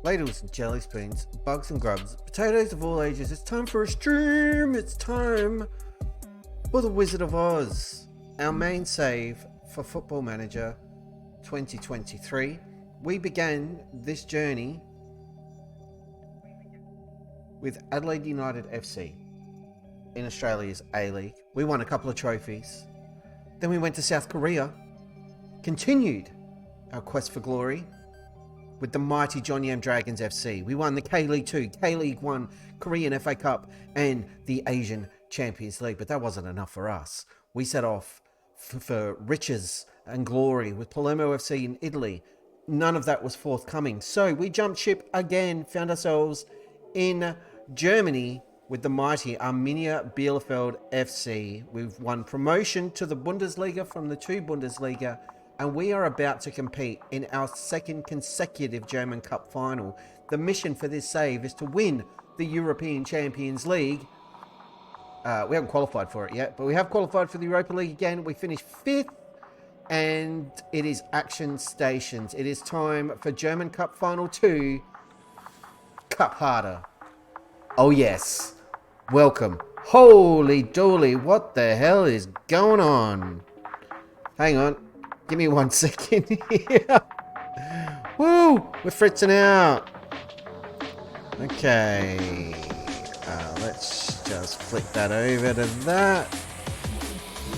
ladles and jelly spoons, bugs and grubs, potatoes of all ages. It's time for a stream. It's time for the Wizard of Oz, our main save for Football Manager 2023. We began this journey with Adelaide United FC in Australia's A-League. We won a couple of trophies. Then we went to South Korea, continued our quest for glory with the mighty Jeonnam Dragons FC. We won the K-League 2, K-League 1, Korean FA Cup, and the Asian Champions League. But that wasn't enough for us. We set off for riches and glory with Palermo FC in Italy. None of that was forthcoming. So we jumped ship again, found ourselves in Germany with the mighty Arminia Bielefeld FC. We've won promotion to the Bundesliga from the 2 Bundesliga, and we are about to compete in our second consecutive German Cup final. The mission for this save is to win the European Champions League. We haven't qualified for it yet, but we have qualified for the Europa League again. We finished 5th, and it is action stations. It is time for German Cup Final 2, Cup Harder. Oh yes, welcome. Holy dooly, what the hell is going on? Hang on, give me 1 second here. Woo, we're fritzing out. Okay, let's just flick that over to that.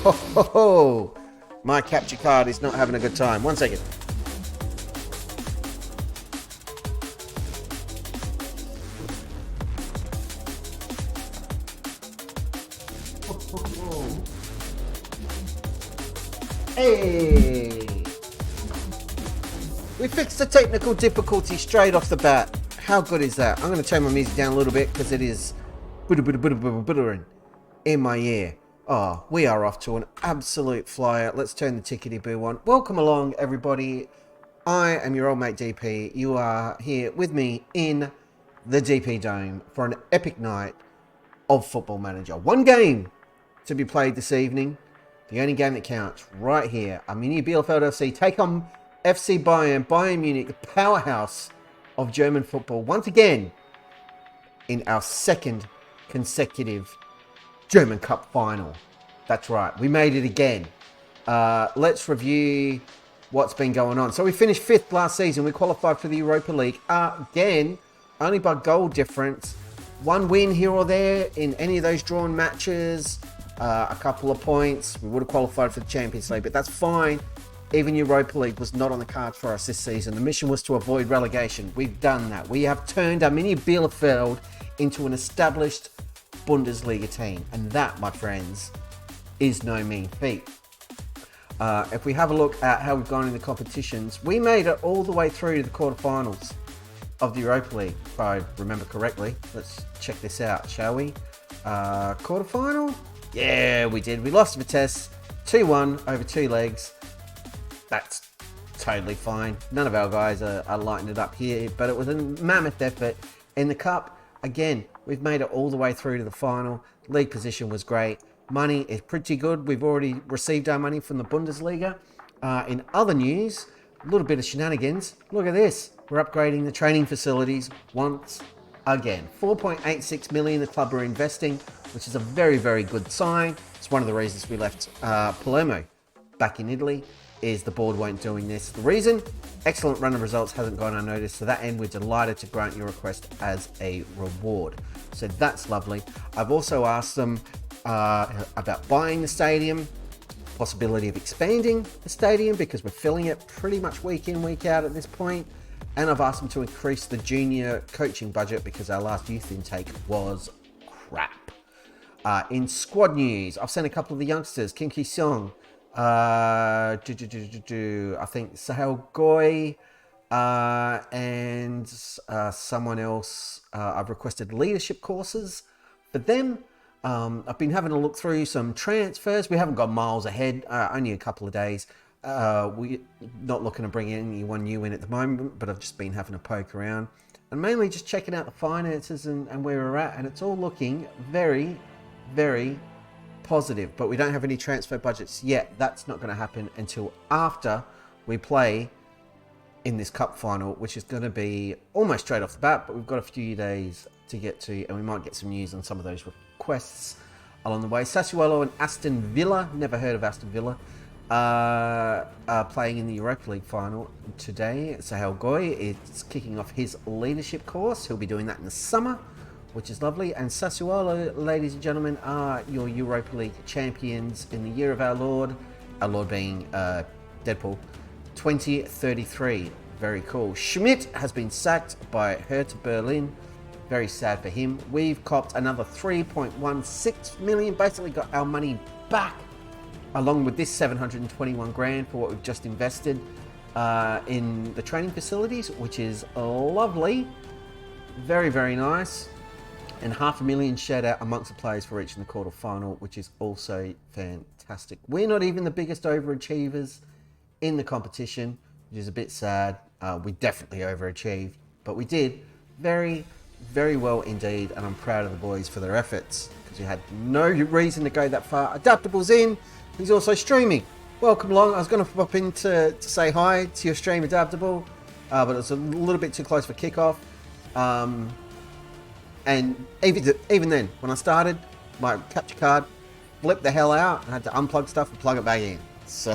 Ho ho ho, my capture card is not having a good time. 1 second. Hey! We fixed the technical difficulty straight off the bat. How good is that? I'm going to turn my music down a little bit because it is in my ear. Oh, we are off to an absolute flyer. Let's turn the tickety-boo on. Welcome along, everybody. I am your old mate DP. You are here with me in the DP Dome for an epic night of Football Manager. 1 game to be played this evening. The only game that counts right here. Arminia Bielefeld FC take on FC Bayern. Bayern Munich, the powerhouse of German football. Once again, in our second consecutive German Cup final. That's right. We made it again. Let's review what's been going on. So we finished 5th last season. We qualified for the Europa League. Again, only by goal difference. 1 win here or there in any of those drawn matches. A couple of points. We would have qualified for the Champions League, but that's fine. Even Europa League was not on the cards for us this season. The mission was to avoid relegation. We've done that. We have turned Arminia Bielefeld into an established Bundesliga team. And that, my friends, is no mean feat. If we have a look at how we've gone in the competitions, we made it all the way through to the quarterfinals of the Europa League, if I remember correctly. Let's check this out, shall we? Quarterfinal? Yeah, we did. We lost Vitesse 2-1 over 2 legs. That's totally fine. None of our guys are lighting it up here, but it was a mammoth effort. In the cup, again, we've made it all the way through to the final. League position was great. Money is pretty good. We've already received our money from the Bundesliga. In other news, a little bit of shenanigans. Look at this. We're upgrading the training facilities once again. 4.86 million the club are investing, which is a very, very good sign. It's one of the reasons we left Palermo back in Italy, is the board weren't doing this. The reason? Excellent run of results hasn't gone unnoticed. To that end, we're delighted to grant your request as a reward. So that's lovely. I've also asked them about buying the stadium, possibility of expanding the stadium because we're filling it pretty much week in, week out at this point. And I've asked them to increase the junior coaching budget because our last youth intake was crap. In squad news, I've sent a couple of the youngsters, Kim Ki-sung, I think Sahel Goy, and someone else. I've requested leadership courses for them. I've been having a look through some transfers. We haven't got miles ahead, only a couple of days. We're not looking to bring anyone new in at the moment, but I've just been having a poke around and mainly just checking out the finances and where we're at, and it's all looking very, very positive. But we don't have any transfer budgets yet. That's not going to happen until after we play in this cup final, which is going to be almost straight off the bat, but we've got a few days to get to, and we might get some news on some of those requests along the way. Sassuolo and Aston Villa, never heard of Aston Villa, are playing in the Europa League final today. Sahel Goy is kicking off his leadership course. He'll be doing that in the summer, which is lovely. And Sassuolo, ladies and gentlemen, are your Europa League champions in the year of our Lord being Deadpool, 2033. Very cool. Schmidt has been sacked by Hertha Berlin. Very sad for him. We've copped another 3.16 million, basically got our money back, along with this 721 grand for what we've just invested in the training facilities, which is lovely. Very, very nice. And $500,000 shared out amongst the players for reaching the quarterfinal, which is also fantastic. We're not even the biggest overachievers in the competition, which is a bit sad. We definitely overachieved, but we did very, very well indeed, and I'm proud of the boys for their efforts, because you had no reason to go that far. Adaptable's in. He's also streaming. Welcome along. I was going to pop in to say hi to your stream, Adaptable, but it was a little bit too close for kickoff. And even then, when I started, my capture card flipped the hell out. I had to unplug stuff and plug it back in. So,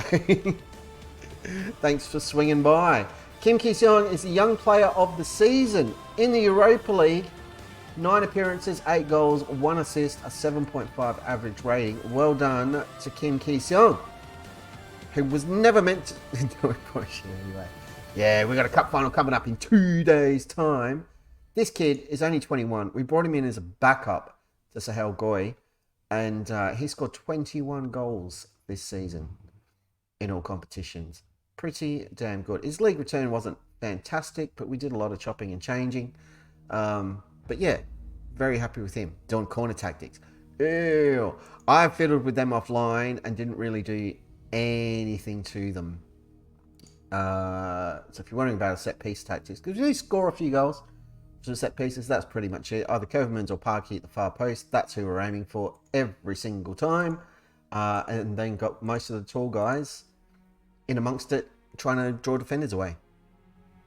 thanks for swinging by. Kim Ki-seong is the young player of the season in the Europa League. 9 appearances, 8 goals, 1 assist, a 7.5 average rating. Well done to Kim Ki-seong, who was never meant to do a push anyway. Yeah, we got a cup final coming up in 2 days' time. This kid is only 21. We brought him in as a backup to Sahel Goy, and he scored 21 goals this season in all competitions. Pretty damn good. His league return wasn't fantastic, but we did a lot of chopping and changing. But yeah, very happy with him. Doing corner tactics. Ew. I fiddled with them offline and didn't really do anything to them. So if you're wondering about set piece tactics, because we do score a few goals for set pieces, that's pretty much it. Either Covermans or Parky at the far post. That's who we're aiming for every single time. And then got most of the tall guys in amongst it, trying to draw defenders away.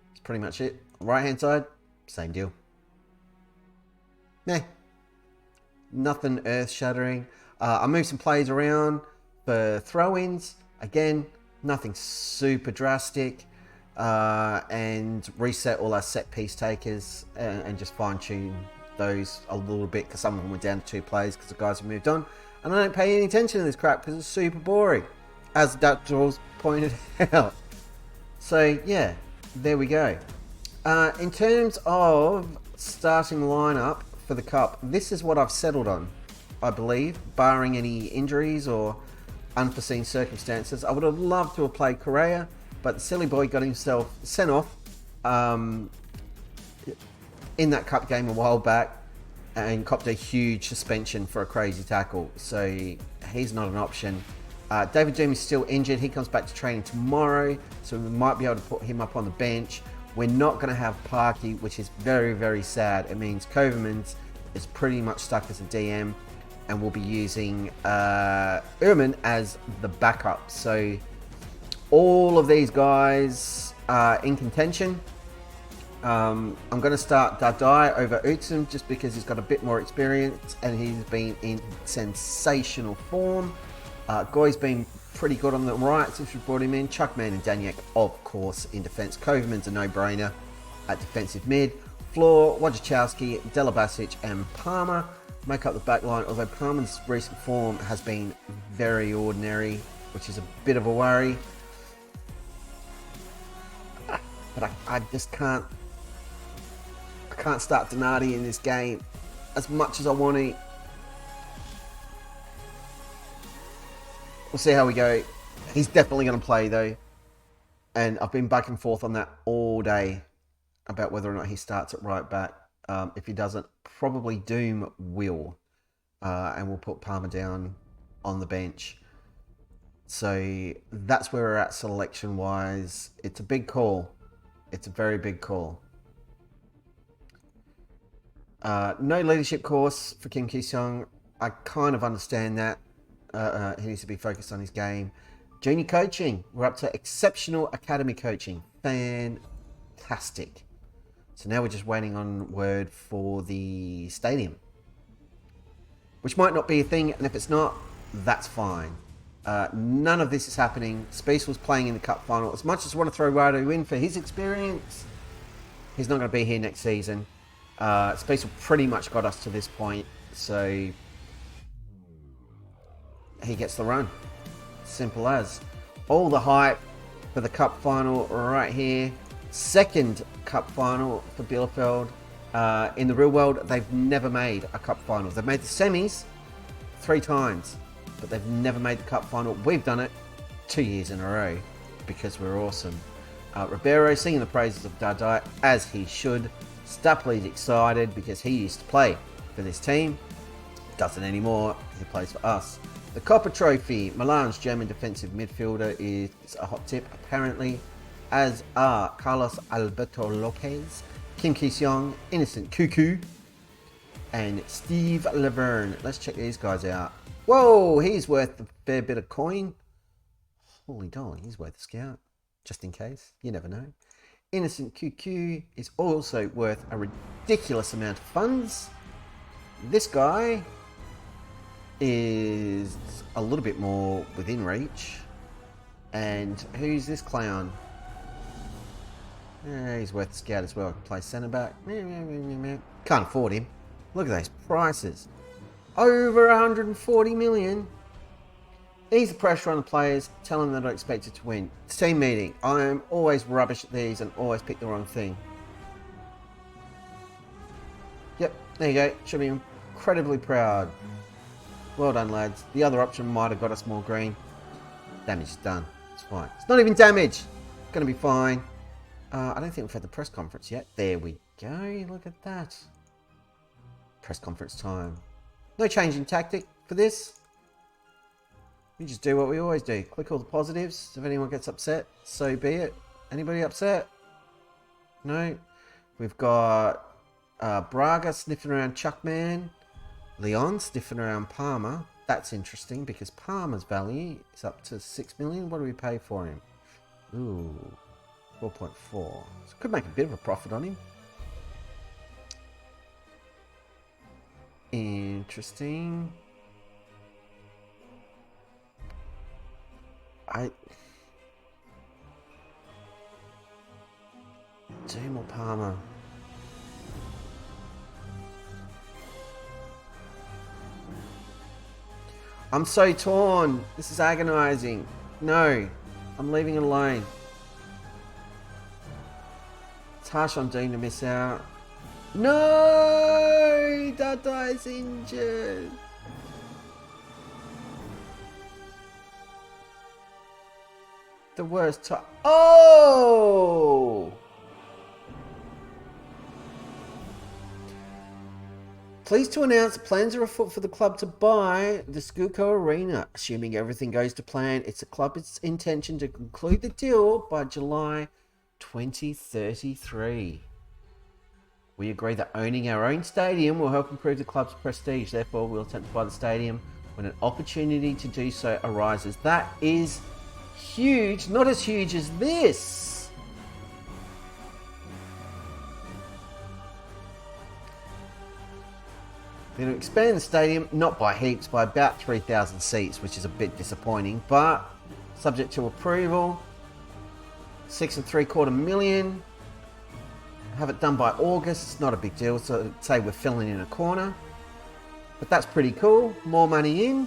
That's pretty much it. Right hand side, same deal. Nah, nothing earth-shattering. I moved some plays around for throw-ins. Again, nothing super drastic. And reset all our set-piece takers and just fine-tune those a little bit, because some of them were down to 2 players because the guys have moved on. And I don't pay any attention to this crap because it's super boring, as Dr. pointed out. So, yeah, there we go. In terms of starting lineup for the Cup, this is what I've settled on, I believe, barring any injuries or unforeseen circumstances. I would have loved to have played Correa, but the silly boy got himself sent off in that Cup game a while back and copped a huge suspension for a crazy tackle. So he's not an option. David Doom is still injured. He comes back to training tomorrow, so we might be able to put him up on the bench. We're not going to have Parky, which is very, very sad. It means Kovermans is pretty much stuck as a DM, and we'll be using Urman as the backup. So all of these guys are in contention. I'm going to start Dadai over Utsum just because he's got a bit more experience and he's been in sensational form. Goy's been pretty good on the right since we brought him in. Chuckman and Daniek, of course, in defence. Koverman's a no-brainer at defensive mid. Floor, Wojciechowski, Delabasic and Palmer make up the back line, although Palmer's recent form has been very ordinary, which is a bit of a worry. But I just can't start Donati in this game as much as I want to. We'll see how we go. He's definitely going to play though. And I've been back and forth on that all day about whether or not he starts at right back. If he doesn't, probably Doom will. And we'll put Palmer down on the bench. So that's where we're at selection-wise. It's a big call. It's a very big call. No leadership course for Kim Ki-seong. I kind of understand that. He needs to be focused on his game. Junior coaching. We're up to exceptional academy coaching. Fantastic. fantastic. So now we're just waiting on word for the stadium, which might not be a thing, and if it's not, that's fine. None of this is happening. Spiess was playing in the cup final. As much as I want to throw Radu in for his experience, he's not going to be here next season. Spiess pretty much got us to this point, so he gets the run. Simple as. All the hype for the cup final right here. Second cup final for Bielefeld. In the real world, they've never made a cup final. They've made the semis 3 times, but they've never made the cup final. We've done it 2 years in a row because we're awesome. Ribeiro singing the praises of Dardai, as he should. Stapley's excited because he used to play for this team. Doesn't anymore. He plays for us. The Copper Trophy. Milan's German defensive midfielder is a hot tip, apparently, as are Carlos Alberto Lopez, Kim Ki-seong, Innocent Cuckoo, and Steve Laverne. Let's check these guys out. Whoa, he's worth a fair bit of coin. Holy dolly, he's worth a scout. Just in case, you never know. Innocent QQ is also worth a ridiculous amount of funds. This guy is a little bit more within reach. And who's this clown? He's worth a scout as well. Play centre back. Can't afford him. Look at those prices. Over 140 million. Ease the pressure on the players. Tell them they're not expected to win. Team meeting. I'm always rubbish at these and always pick the wrong thing. Yep, there you go. Should be incredibly proud. Well done, lads. The other option might have got us more green. Damage is done. It's fine. It's not even damage. Gonna be fine. I don't think we've had the press conference yet. There we go. Look at that. Press conference time. No change in tactic for this. We just do what we always do. Click all the positives. If anyone gets upset, so be it. Anybody upset? No. We've got Braga sniffing around Chuckman. Leon sniffing around Palmer. That's interesting because Palmer's value is up to 6 million. What do we pay for him? Ooh, 4.4. So could make a bit of a profit on him. Interesting. Doom or Palmer? I'm so torn. This is agonizing. No, I'm leaving it alone. It's harsh on Dean to miss out. No, Dadai's injured. The worst time. Oh! Pleased to announce plans are afoot for the club to buy the Schuko Arena. Assuming everything goes to plan, it's the club's intention to conclude the deal by July 2033. We agree that owning our own stadium will help improve the club's prestige. Therefore, we'll attempt to buy the stadium when an opportunity to do so arises. That is huge. Not as huge as this. They're going to expand the stadium, not by heaps, by about 3,000 seats, which is a bit disappointing, but subject to approval. 6.75 million. Have it done by August. It's not a big deal. So say we're filling in a corner, but that's pretty cool. More money in,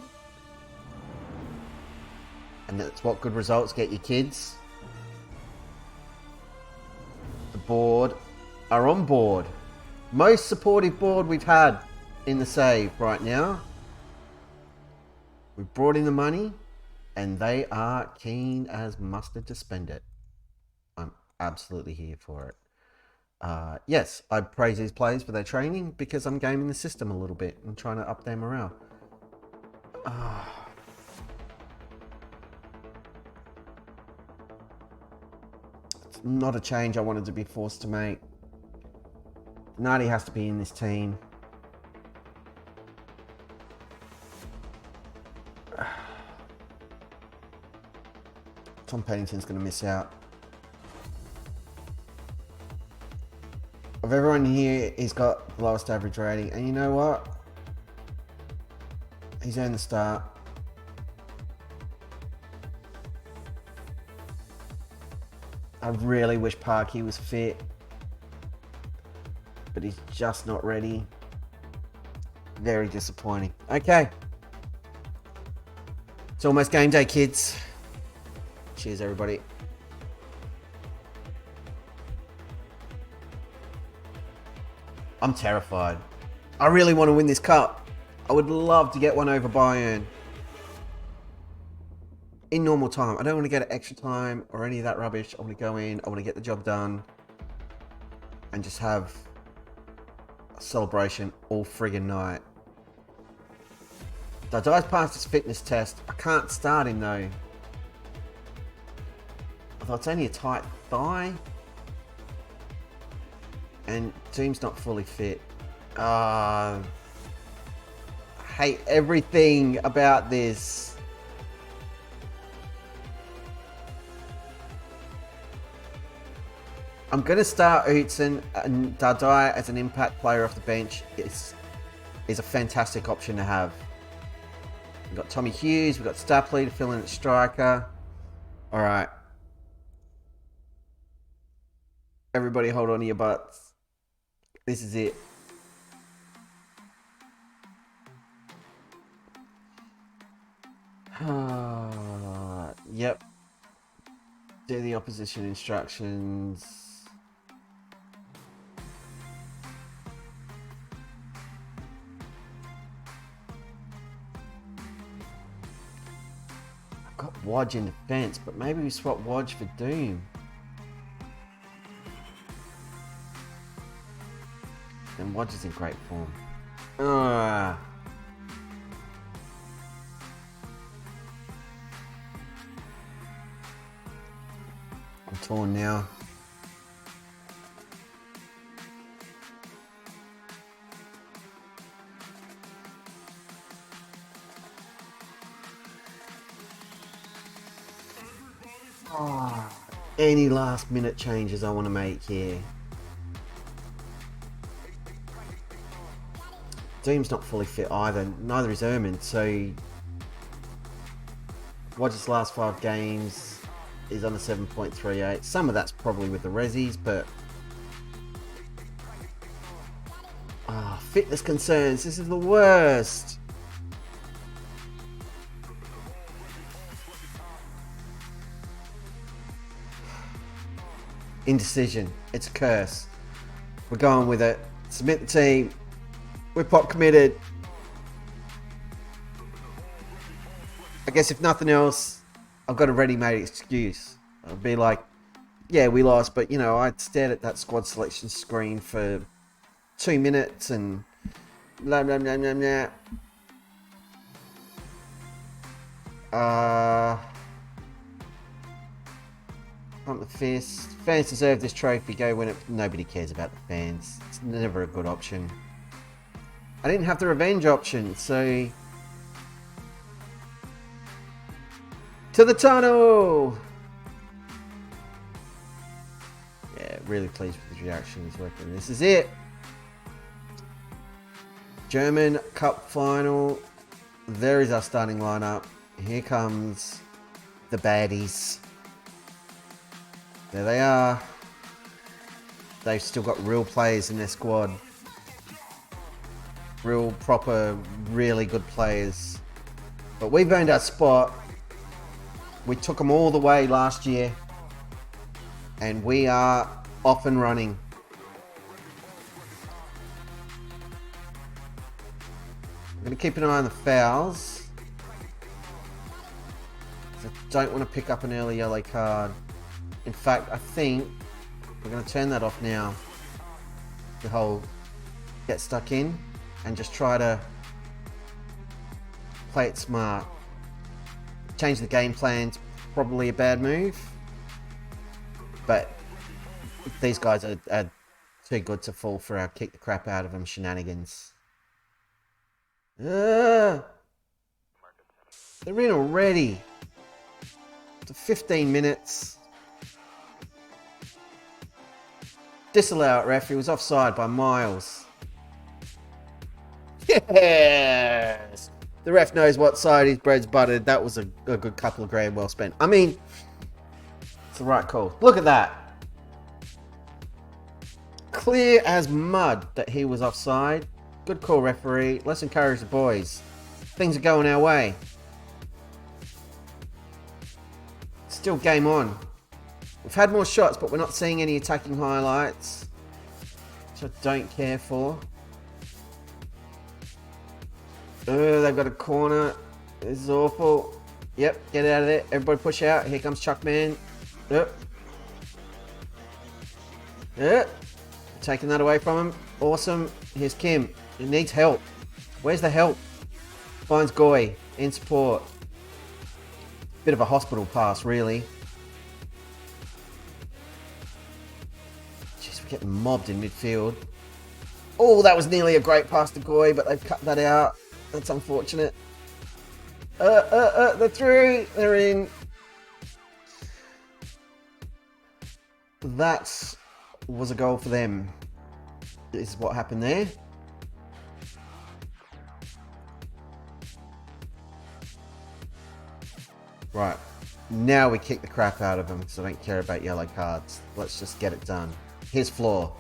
and that's what good results get you, kids. The board are on board. Most supportive board we've had in the save right now. We've brought in the money and they are keen as mustard to spend it. I'm absolutely here for it. Yes, I praise these players for their training because I'm gaming the system a little bit and trying to up their morale. It's not a change I wanted to be forced to make. Nadi has to be in this team. Tom Pennington's going to miss out. Of everyone here, he's got the lowest average rating. And you know what? He's earned the start. I really wish Parky was fit, but he's just not ready. Very disappointing. Okay. It's almost game day, kids. Cheers, everybody. I'm terrified. I really want to win this cup. I would love to get one over Bayern. In normal time. I don't want to get extra time or any of that rubbish. I want to go in. I want to get the job done. And just have a celebration all friggin' night. Dadai's passed his fitness test. I can't start him though. I thought it's only a tight thigh. And Doom's not fully fit. I hate everything about this. I'm going to start Utzon, and Dadai as an impact player off the bench is a fantastic option to have. We've got Tommy Hughes, we've got Stapley to fill in at striker. All right. Everybody hold on to your butts. This is it. Yep. Do the opposition instructions. I've got Wodge in defense, but maybe we swap Wodge for Doom. And Wodge is in great form. I'm torn now. Any last minute changes I want to make here. Doom's not fully fit either, neither is Ermin, so Wodge's last 5 games is on a 7.38. Some of that's probably with the resis, but fitness concerns, this is the worst. Indecision, it's a curse. We're going with it. Submit the team. We're pop committed. I guess if nothing else, I've got a ready-made excuse. I'll be like, yeah, we lost, but you know, I stared at that squad selection screen for 2 minutes and blah, blah, blah, blah, blah. Pump the fist. Fans deserve this trophy. Go win it. Nobody cares about the fans. It's never a good option. I didn't have the revenge option, so... To the tunnel! Yeah, really pleased with the reaction he's working. This is it! German Cup final. There is our starting lineup. Here comes the baddies. There they are. They've still got real players in their squad. Real, proper, really good players. But we've earned our spot. We took them all the way last year. And we are off and running. I'm going to keep an eye on the fouls. I don't want to pick up an early yellow card. In fact, I think we're going to turn that off now. The whole get stuck in and just try to play it smart. Change the game plan's probably a bad move. But these guys are too good to fall for our kick the crap out of them shenanigans. They're in already. After 15 minutes. Disallow it, ref. He was offside by miles. Yes! The ref knows what side his bread's buttered. That was a good couple of grand well spent. I mean, it's the right call. Look at that. Clear as mud that he was offside. Good call, referee. Let's encourage the boys. Things are going our way. Still game on. We've had more shots, but we're not seeing any attacking highlights, which I don't care for. They've got a corner. This is awful. Yep, get out of there. Everybody push out. Here comes Chuckman. Taking that away from him. Awesome. Here's Kim. He needs help. Where's the help? Finds Goy in support. Bit of a hospital pass, really. Jeez, we're getting mobbed in midfield. Oh, that was nearly a great pass to Goy, but they've cut that out. That's unfortunate. They're through. They're in. That was a goal for them. This is what happened there. Right. Now we kick the crap out of them because I don't care about yellow cards. Let's just get it done. Here's Floor.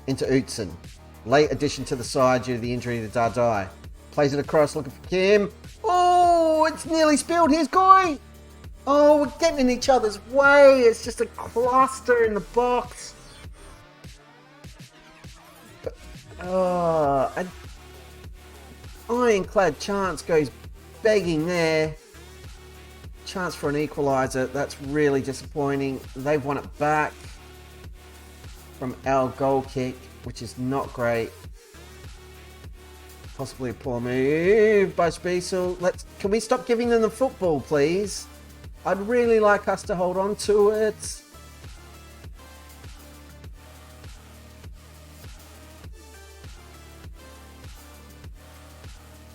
Into Utzon. Late addition to the side due to the injury to Dardai. Plays it across, looking for Kim. Oh, it's nearly spilled. Here's Goy. Oh, we're getting in each other's way. It's just a cluster in the box. An ironclad chance goes begging there. Chance for an equaliser. That's really disappointing. They've won it back from our goal kick, which is not great. Possibly a poor move by Spiesel. Can we stop giving them the football, please? I'd really like us to hold on to it.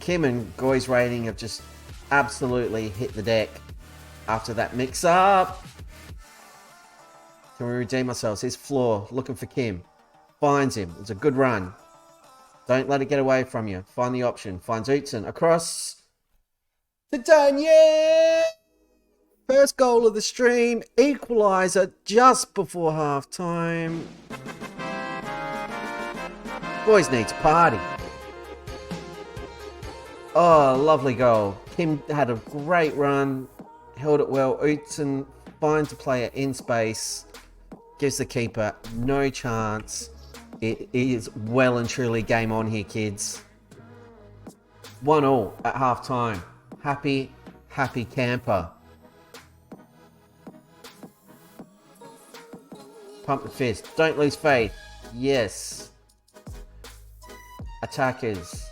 Kim and Goy's rating have just absolutely hit the deck after that mix-up. Can we redeem ourselves? Here's Floor looking for Kim. Finds him. It's a good run. Don't let it get away from you. Find the option. Finds Utzon. Across to Daniel. First goal of the stream. Equaliser just before half-time. Boys need to party. Oh, lovely goal. Kim had a great run. Held it well. Utzon finds a player in space. Gives the keeper no chance. It is well and truly game on here, kids. 1-1 at half time. Happy camper. Pump the fist. Don't lose faith. Yes. Attackers.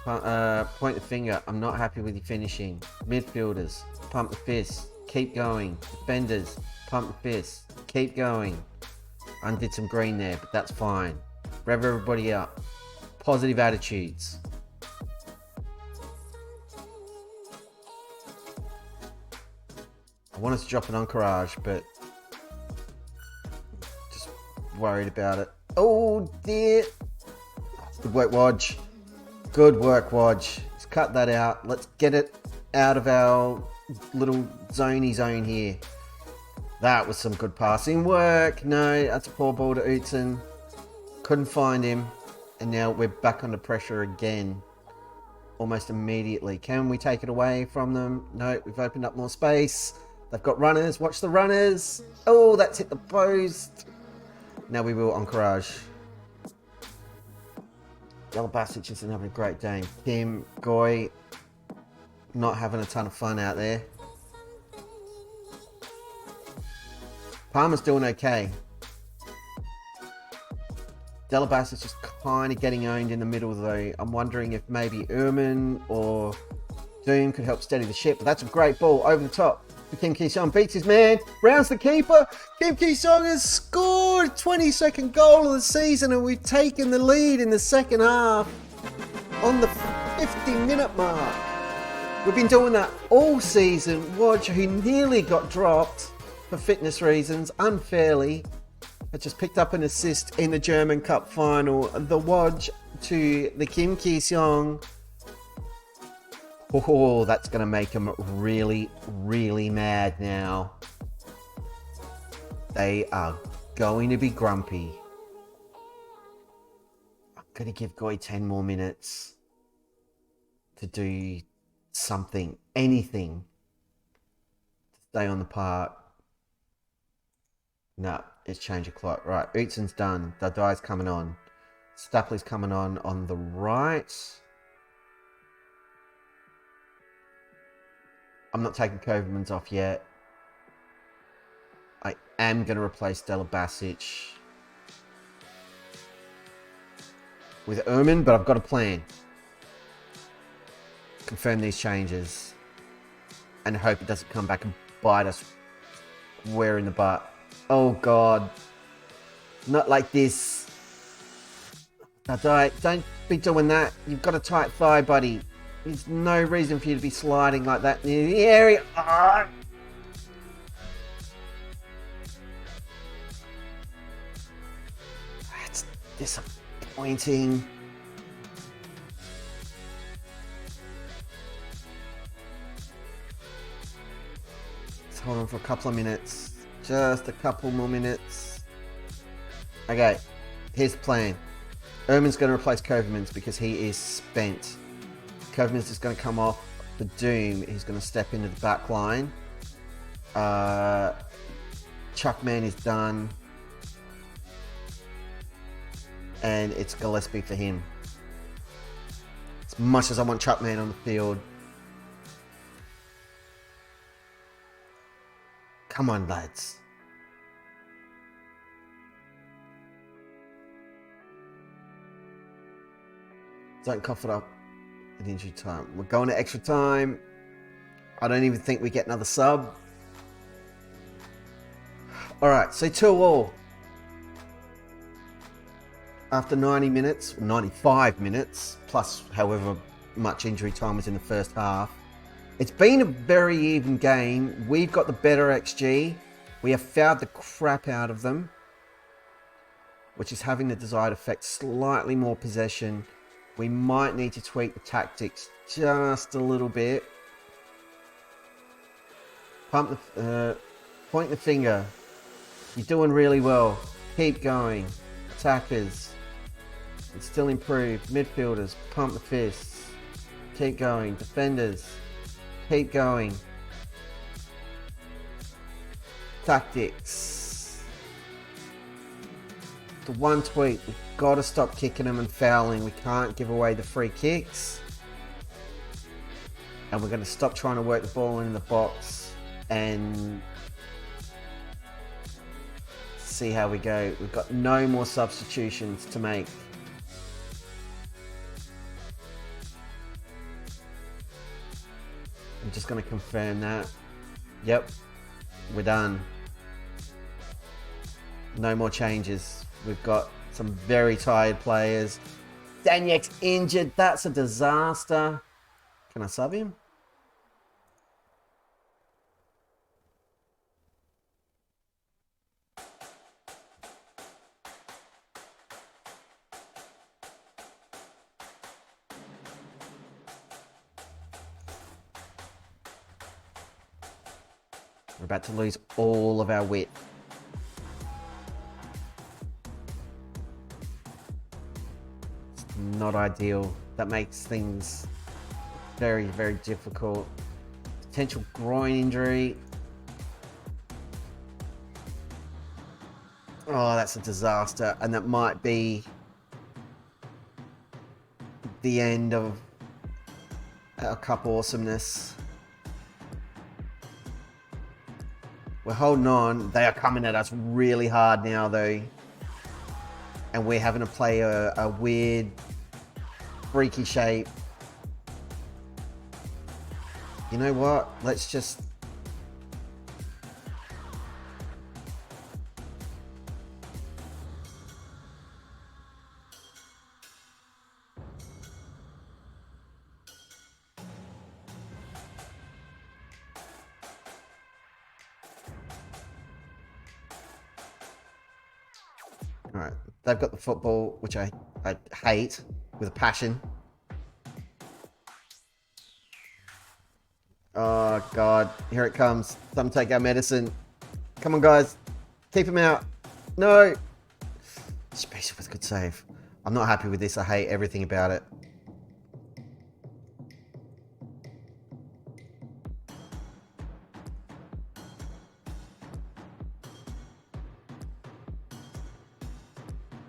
Point the finger. I'm not happy with your finishing. Midfielders. Pump the fist. Keep going. Defenders. Pump the fist. Keep going. Undid some green there, but that's fine. Rev everybody up. Positive attitudes. I want us to drop an encourage, but just worried about it. Oh dear. Good work, Wodge. Good work, Wodge. Let's cut that out. Let's get it out of our little zoney zone here. That was some good passing work. No, that's a poor ball to Utzon. Couldn't find him. And now we're back under pressure again. Almost immediately. Can we take it away from them? No, we've opened up more space. They've got runners. Watch the runners. Oh, that's hit the post. Now we will encourage. Basic isn't having a great day. Kim, Goy, not having a ton of fun out there. Palmer's doing okay. Delabas is just kind of getting owned in the middle though. I'm wondering if maybe Erman or Doom could help steady the ship. But that's a great ball over the top. Kim Ki-sung beats his man, rounds the keeper. Kim Ki-sung has scored 22nd goal of the season and we've taken the lead in the second half on the 50-minute mark. We've been doing that all season. Wodge, who nearly got dropped for fitness reasons, unfairly, I just picked up an assist in the German Cup final. The Wodge to the Kim Ki-seong. Oh, that's going to make them really, really mad now. They are going to be grumpy. I'm going to give Goy 10 more minutes to do something, anything, to stay on the park. No, it's change of clock. Right, Utsen's done. Dadai's coming on. Stapley's coming on the right. I'm not taking Kovermans off yet. I am going to replace Dela Basic with Ermin, but I've got a plan. Confirm these changes and hope it doesn't come back and bite us square in the butt. Oh God, not like this. Dadai, don't be doing that. You've got a tight thigh, buddy. There's no reason for you to be sliding like that near the area. Oh. That's disappointing. Let's hold on for a couple of minutes. Just a couple more minutes. Okay, here's the plan. Ermin's going to replace Kovermans because he is spent. Kovermans is going to come off the Doom. He's going to step into the back line. Chuckman is done. And it's Gillespie for him. As much as I want Chuckman on the field. Come on, lads. Don't cough it up at injury time. We're going to extra time. I don't even think we get another sub. Alright, so 2-2. After 90 minutes, 95 minutes, plus however much injury time was in the first half. It's been a very even game. We've got the better XG. We have fouled the crap out of them, which is having the desired effect. Slightly more possession. We might need to tweak the tactics just a little bit. Point the finger. You're doing really well. Keep going. Attackers. And still improve. Midfielders. Pump the fists. Keep going. Defenders. Keep going. Tactics. The one tweak. We've got to stop kicking them and fouling. We can't give away the free kicks. And we're going to stop trying to work the ball in the box and see how we go. We've got no more substitutions to make. I'm just going to confirm that. Yep, we're done. No more changes. We've got some very tired players. Danyek's injured. That's a disaster. Can I sub him? We're about to lose all of our wit. It's not ideal. That makes things very, very difficult. Potential groin injury. Oh, that's a disaster. And that might be the end of our cup awesomeness. We're holding on. They are coming at us really hard now, though. And we're having to play a weird, freaky shape. You know what? Let's just... Alright, they've got the football, which I hate with a passion. Oh, God. Here it comes. Some take our medicine. Come on, guys. Keep him out. No. Spacer with a good save. I'm not happy with this. I hate everything about it.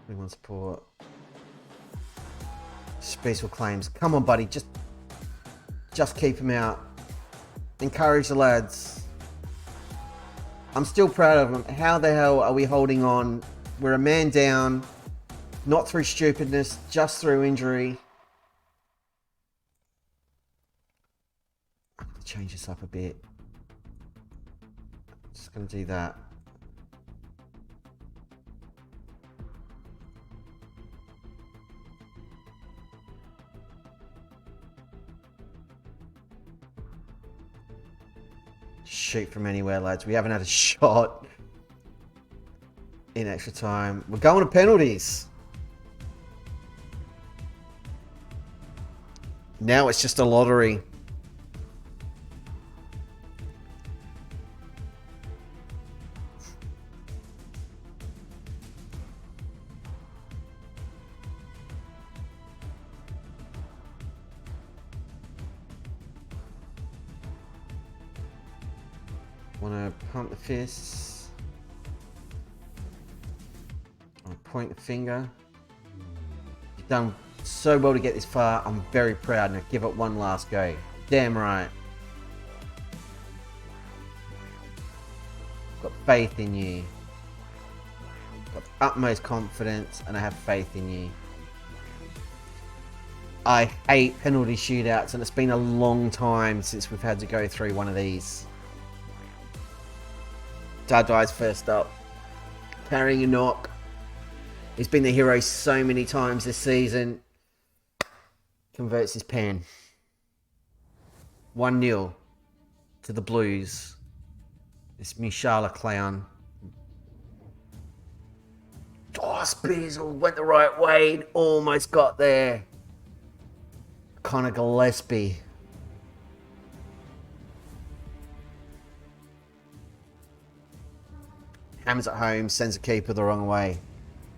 Anyone support. Spacer claims. Come on, buddy. Just keep him out. Encourage the lads. I'm still proud of them. How the hell are we holding on? We're a man down. Not through stupidness, just through injury. I'm going to change this up a bit. Just going to do that. Shoot from anywhere, lads. We haven't had a shot in extra time. We're going to penalties. Now it's just a lottery. Want to pump the fists. Want to point the finger. You've done so well to get this far. I'm very proud. Now give it one last go. Damn right. Got faith in you. Got utmost confidence, and I have faith in you. I hate penalty shootouts, and it's been a long time since we've had to go through one of these. Dadai's first up, carrying a knock. He's been the hero so many times this season. Converts his pen. 1-0 to the Blues. This Mishala clown. Oh, Spiesel went the right way and almost got there. Connor Gillespie. Hammers at home, sends a keeper the wrong way.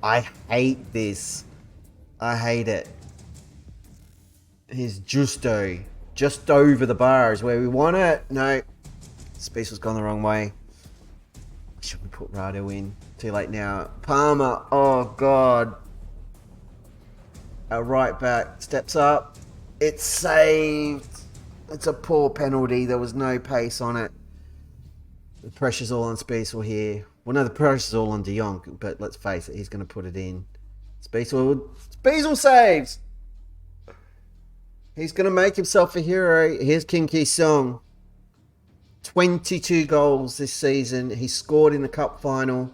I hate this. I hate it. Here's Justo. Just over the bar is where we want it. No. Spiesel's gone the wrong way. Shouldn't put Rado in. Too late now. Palmer. Oh, God. Our right back steps up. It's saved. It's a poor penalty. There was no pace on it. The pressure's all on Spiesel here. Well, no, the pressure's all on De Jong, but let's face it, he's going to put it in. Spiesel saves! He's going to make himself a hero. Here's Kim Ki-sung. 22 goals this season. He scored in the cup final.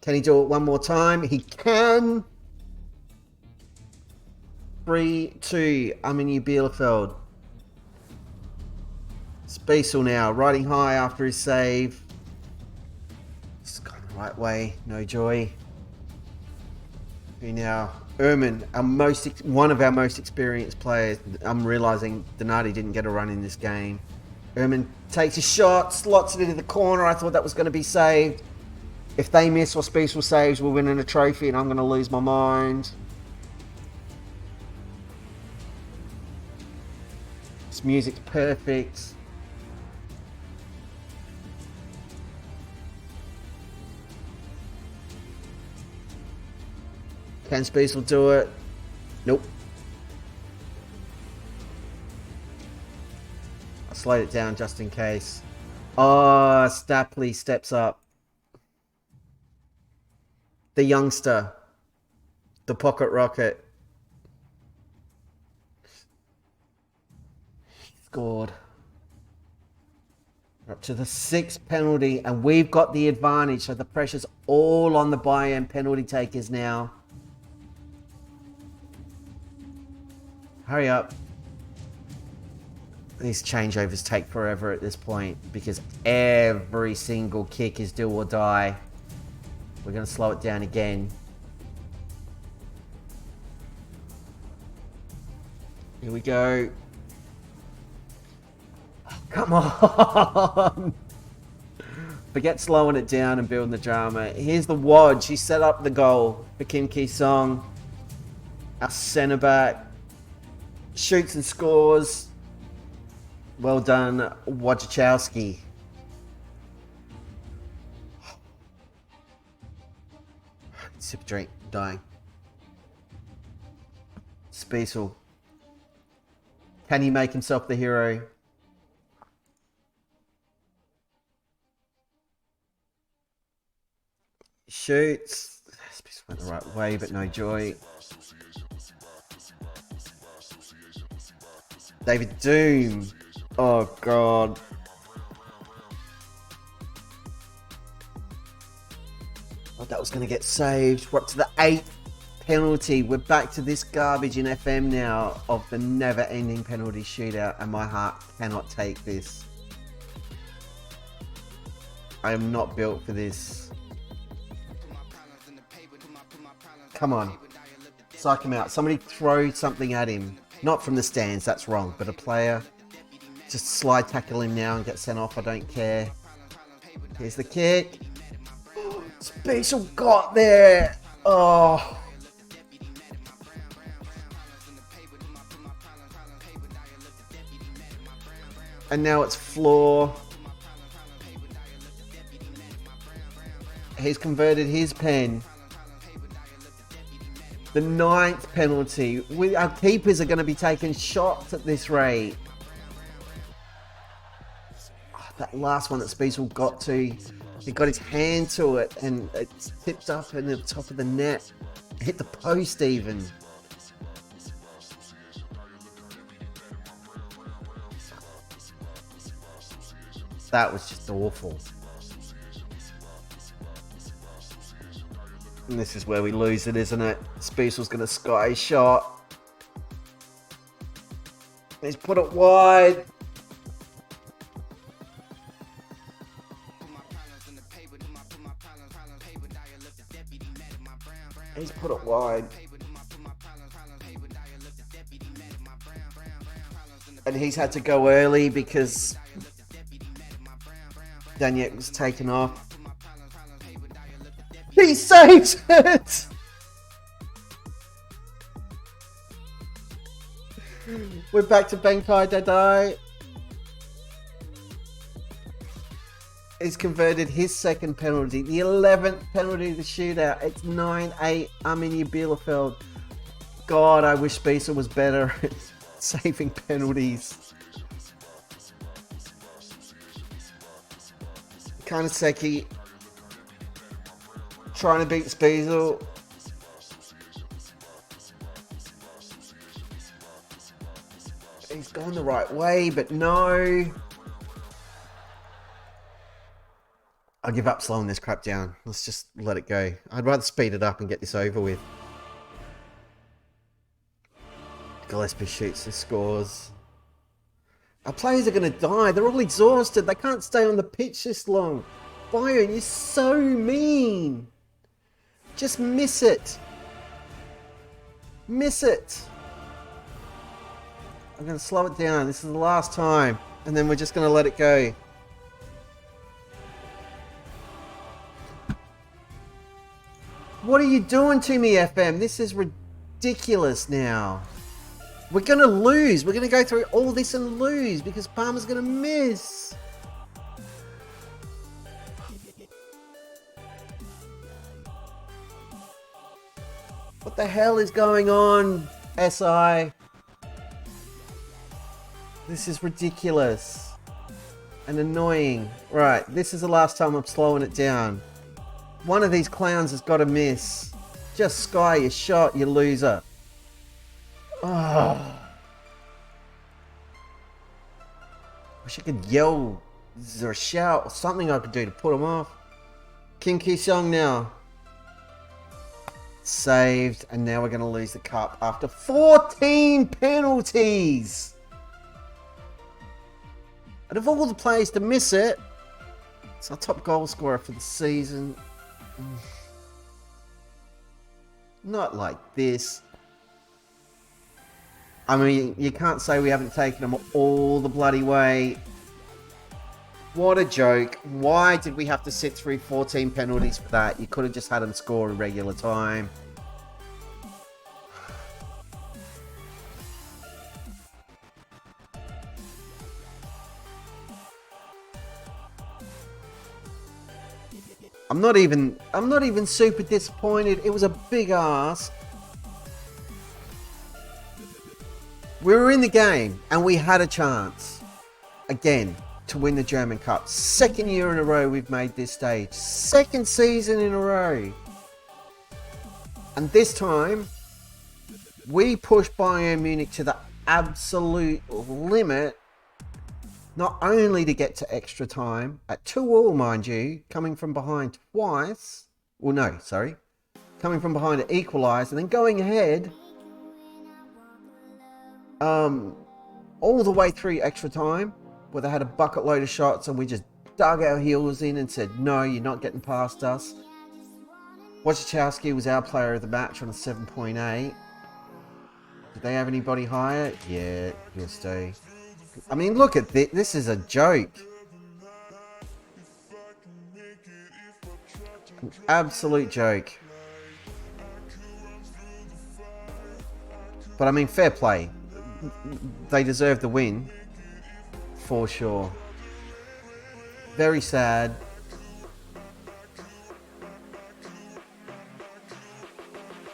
Can he do it one more time? He can! 3-2, Arminia Bielefeld. Spiesel now, riding high after his save. It's gone the right way, no joy. Here now, Erman, one of our most experienced players. I'm realising Donati didn't get a run in this game. Erman takes a shot, slots it into the corner. I thought that was going to be saved. If they miss or Spiesel saves, we're winning a trophy and I'm going to lose my mind. This music's perfect. Can Spiesel do it? Nope. I slowed it down just in case. Oh, Stapley steps up. The youngster. The pocket rocket. Scored. We're up to the 6th penalty and we've got the advantage. So the pressure's all on the Bayern penalty takers now. Hurry up. These changeovers take forever at this point because every single kick is do or die. We're going to slow it down again. Here we go. Come on. Forget slowing it down and building the drama. Here's the Wodge. He set up the goal for Kim Ki-sung. Our centre back. Shoots and scores. Well done, Wojciechowski. Sip a drink. Dying. Spiesel. Can he make himself the hero? Shoots. Spiesel went the right way, but no joy. David Doom. Oh, God. Oh, that was going to get saved. We're up to the 8th penalty. We're back to this garbage in FM now of the never-ending penalty shootout, and my heart cannot take this. I am not built for this. Come on. Psych him out. Somebody throw something at him. Not from the stands, that's wrong, but a player. Just slide tackle him now and get sent off, I don't care. Here's the kick. Spiesel got there. Oh. And now it's Floor. He's converted his pen. The 9th penalty. Our keepers are going to be taking shots at this rate. Oh, that last one that Spiesel got to, he got his hand to it and it tipped up in the top of the net. Hit the post even. That was just awful. And this is where we lose it, isn't it? Spiesel's going to sky a shot. He's put it wide. He's put it wide. And he's had to go early because Daniel was taken off. He saves it! We're back to Benkai Dadai. He's converted his second penalty. The 11th penalty of the shootout. It's 9-8 Arminia Bielefeld. God, I wish Spiesel was better at saving penalties. Kanaseki trying to beat Spiesel. He's gone the right way, but no. I'll give up slowing this crap down. Let's just let it go. I'd rather speed it up and get this over with. Gillespie shoots and scores. Our players are going to die. They're all exhausted. They can't stay on the pitch this long. Bayern, you're so mean. Just miss it. Miss it. I'm going to slow it down. This is the last time. And then we're just going to let it go. What are you doing to me, FM? This is ridiculous now. We're going to lose. We're going to go through all this and lose because Palmer's going to miss. What the hell is going on, SI? This is ridiculous and annoying. Right, this is the last time I'm slowing it down. One of these clowns has got to miss. Just sky your shot, you loser. Oh. Wish I could yell or shout or something I could do to put him off. Kim Ki-sung now. Saved, and now we're going to lose the cup after 14 penalties. And of all the players to miss it, it's our top goal scorer for the season. Not like this. I mean, you can't say we haven't taken them all the bloody way. What a joke. Why did we have to sit through 14 penalties for that? You could have just had them score in regular time. I'm not even super disappointed. It was a big ask. We were in the game and we had a chance again to win the German Cup. Second year in a row we've made this stage. Second season in a row. And this time we pushed Bayern Munich to the absolute limit. Not only to get to extra time, at 2-2, mind you, coming from behind twice. Well, no, sorry. Coming from behind to equalise, and then going ahead all the way through extra time, where they had a bucket load of shots and we just dug our heels in and said, no, you're not getting past us. Wojciechowski was our player of the match on a 7.8. Did they have anybody higher? Yeah, he'll stay. I mean, look at this. This is a joke. An absolute joke. But I mean, fair play. They deserve the win. For sure. Very sad.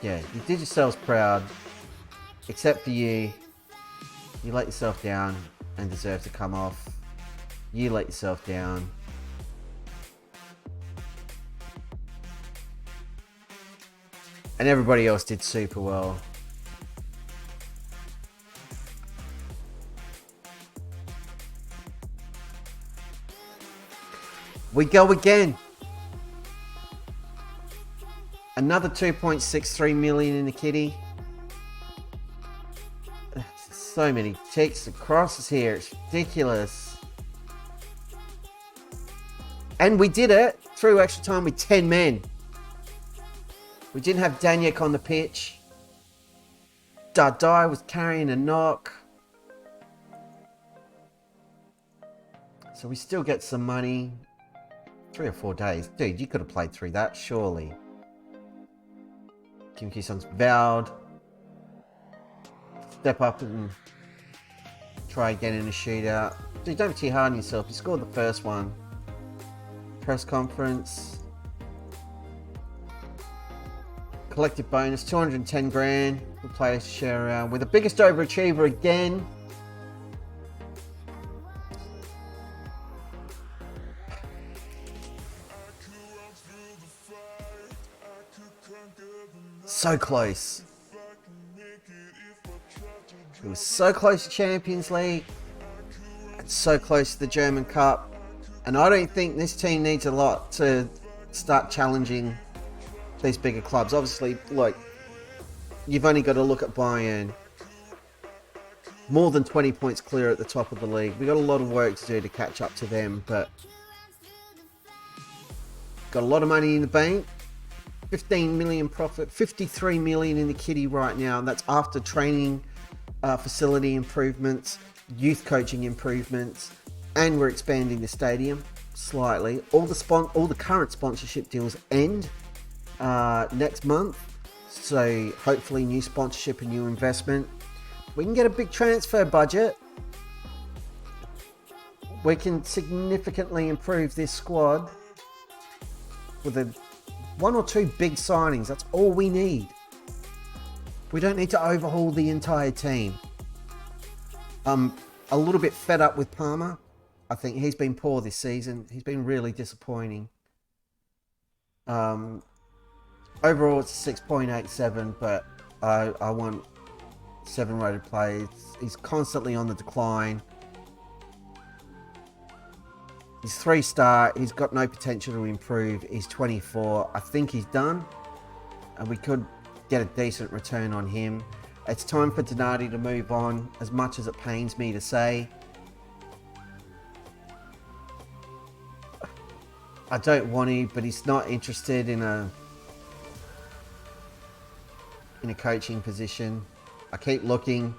Yeah, you did yourselves proud. Except for you. You let yourself down and deserve to come off. You let yourself down. And everybody else did super well. We go again. Another 2.63 million in the kitty. So many ticks and crosses here. It's ridiculous. And we did it through extra time with 10 men. We didn't have Daniek on the pitch. Dardai was carrying a knock. So we still get some money. 3 or 4 days. Dude, you could have played through that, surely. Kim Ki-sung's vowed. Step up and try again in a shootout. Dude, don't be too hard on yourself. You scored the first one. Press conference. Collective bonus, 210 grand. The players share around. We're the biggest overachiever again. So close. It was so close to Champions League and so close to the German Cup. And I don't think this team needs a lot to start challenging these bigger clubs. Obviously, look, you've only got to look at Bayern. More than 20 points clear at the top of the league. We've got a lot of work to do to catch up to them, but got a lot of money in the bank. 15 million profit, 53 million in the kitty right now. And that's after training facility improvements, youth coaching improvements, and we're expanding the stadium slightly. All the current sponsorship deals end next month, so hopefully new sponsorship and new investment. We can get a big transfer budget. We can significantly improve this squad with one or two big signings. That's all we need. We don't need to overhaul the entire team. I'm a little bit fed up with Palmer. I think he's been poor this season. He's been really disappointing. Overall, it's a 6.87, but I want 7 rated plays. He's constantly on the decline. He's 3-star. He's got no potential to improve. He's 24. I think he's done. And we could get a decent return on him. It's time for Donati to move on, as much as it pains me to say. I don't want to, but he's not interested in a coaching position. I keep looking.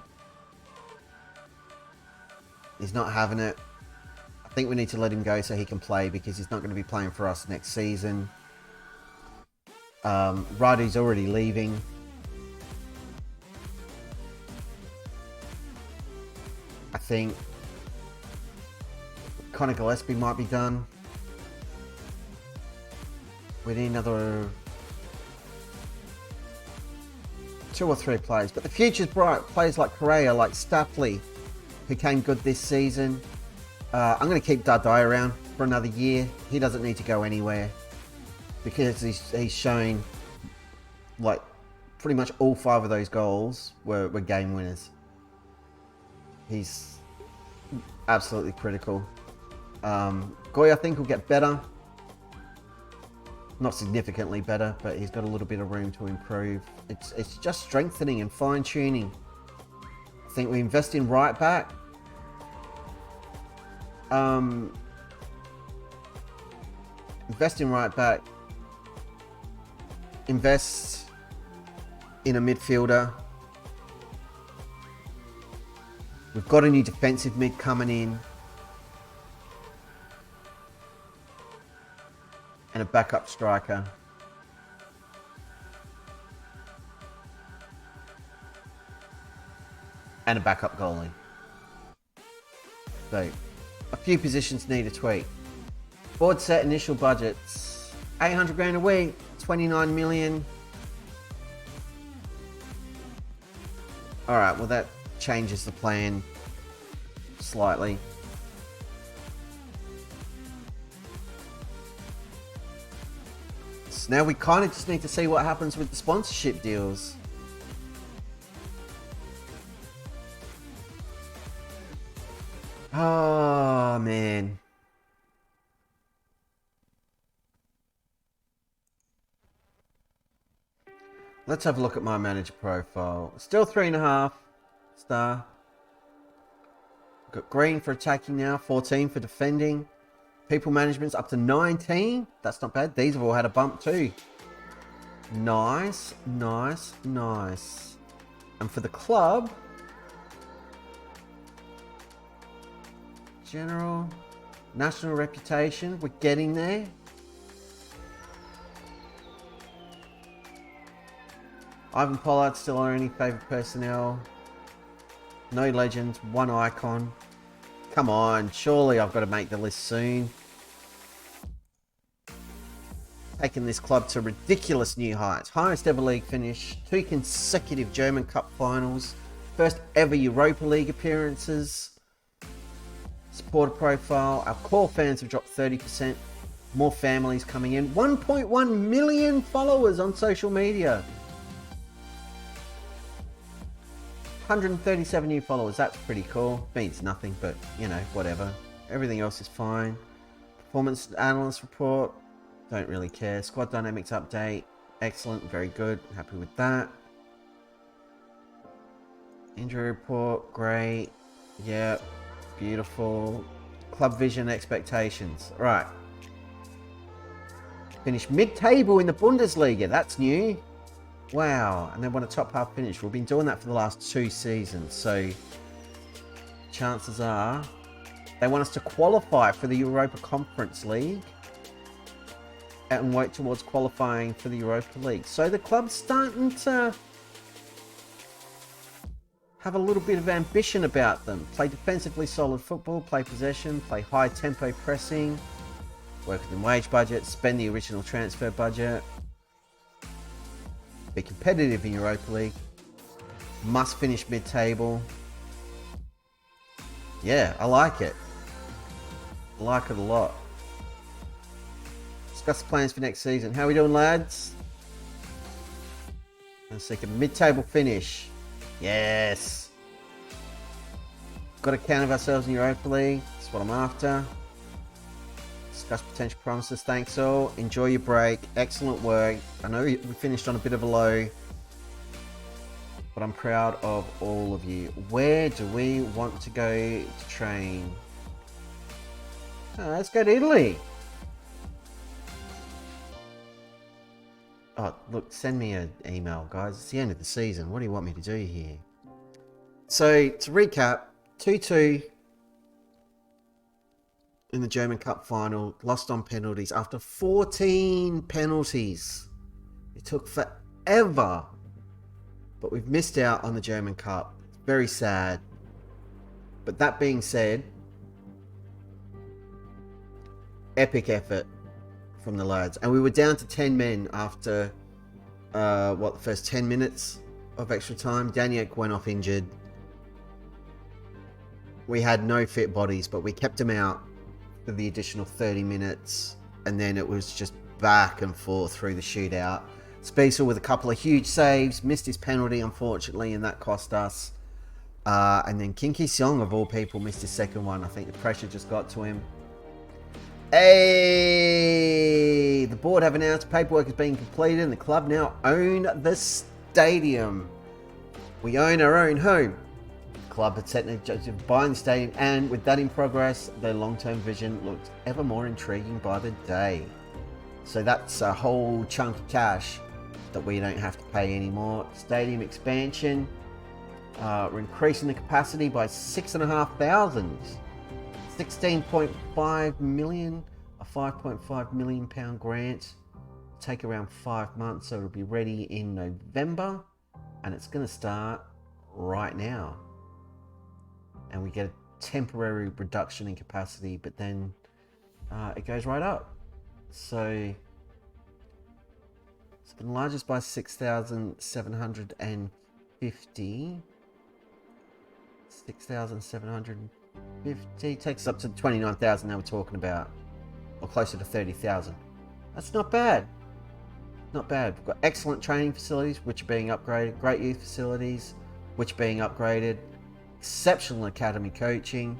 He's not having it. I think we need to let him go so he can play, because he's not going to be playing for us next season. Radu's already leaving. I think Conor Gillespie might be done. We need another 2 or 3 players, but the future's bright. Players like Correa, like Stapley, who came good this season. I'm going to keep Dardai around for another year. He doesn't need to go anywhere, because he's showing, like, pretty much all 5 of those goals were game winners. He's absolutely critical. Goy, I think, will get better. Not significantly better, but he's got a little bit of room to improve. It's just strengthening and fine-tuning. I think we invest in right back. Invest in right back. Invest in a midfielder. We've got a new defensive mid coming in. And a backup striker. And a backup goalie. So, a few positions need a tweak. Board set initial budgets. 800 grand a week, 29 million. Alright, well that changes the plan slightly. So now we kind of just need to see what happens with the sponsorship deals. Oh, man. Let's have a look at my manager profile. Still 3.5 star. Got green for attacking now, 14 for defending. People management's up to 19. That's not bad. These have all had a bump too. Nice, nice, nice. And for the club, general, national reputation, we're getting there. Ivan Pollard still our only favourite personnel. No legends, 1 icon. Come on, surely I've got to make the list soon. Taking this club to ridiculous new heights. Highest ever league finish, 2 consecutive German Cup finals, first ever Europa League appearances. Supporter profile, our core fans have dropped 30%. More families coming in. 1.1 million followers on social media. 137 new followers, that's pretty cool. Means nothing, but you know, whatever. Everything else is fine. Performance analyst report, don't really care. Squad dynamics update, excellent, very good, happy with that. Injury report, great, yeah, beautiful. Club vision expectations, right. Finished mid-table in the Bundesliga, that's new. Wow, and they want a top half finish. We've been doing that for the last 2 seasons, so chances are they want us to qualify for the Europa Conference League and work towards qualifying for the Europa League. So the club's starting to have a little bit of ambition about them. Play defensively solid football, play possession, play high tempo pressing, work within wage budget, spend the original transfer budget. Be competitive in Europa League. Must finish mid-table. Yeah, I like it. I like it a lot. Discuss the plans for next season. How are we doing, lads? Let's seek a mid-table finish. Yes. Got to count of ourselves in Europa League. That's what I'm after. Discuss potential promises. Thanks all. Enjoy your break. Excellent work. I know we finished on a bit of a low, but I'm proud of all of you. Where do we want to go to train? Oh, let's go to Italy. Oh, look, send me an email, guys. It's the end of the season. What do you want me to do here? So, to recap, 2-2 in the German Cup final, lost on penalties after 14 penalties. It took forever, but we've missed out on the German Cup. It's very sad. But that being said, epic effort from the lads. And we were down to 10 men after, the first 10 minutes of extra time. Daniek went off injured. We had no fit bodies, but we kept him out for the additional 30 minutes. And then it was just back and forth through the shootout. Spiesel with a couple of huge saves, missed his penalty, unfortunately, and that cost us. And then Kim Ki-seong, of all people, missed his second one. I think the pressure just got to him. Hey! The board have announced paperwork is being completed and the club now own the stadium. We own our own home. The club had set an objective of buying the stadium, and with that in progress, their long-term vision looked ever more intriguing by the day. So that's a whole chunk of cash that we don't have to pay anymore. Stadium expansion. We're increasing the capacity by 6,500. 16.5 million, a 5.5 million pound grant. Take around 5 months, so it'll be ready in November, and it's going to start right now. And we get a temporary reduction in capacity, but then it goes right up. So it's been largest by 6,750. 6,750 takes up to 29,000 now we're talking about, or closer to 30,000. That's not bad. Not bad. We've got excellent training facilities which are being upgraded, great youth facilities which are being upgraded, exceptional academy coaching.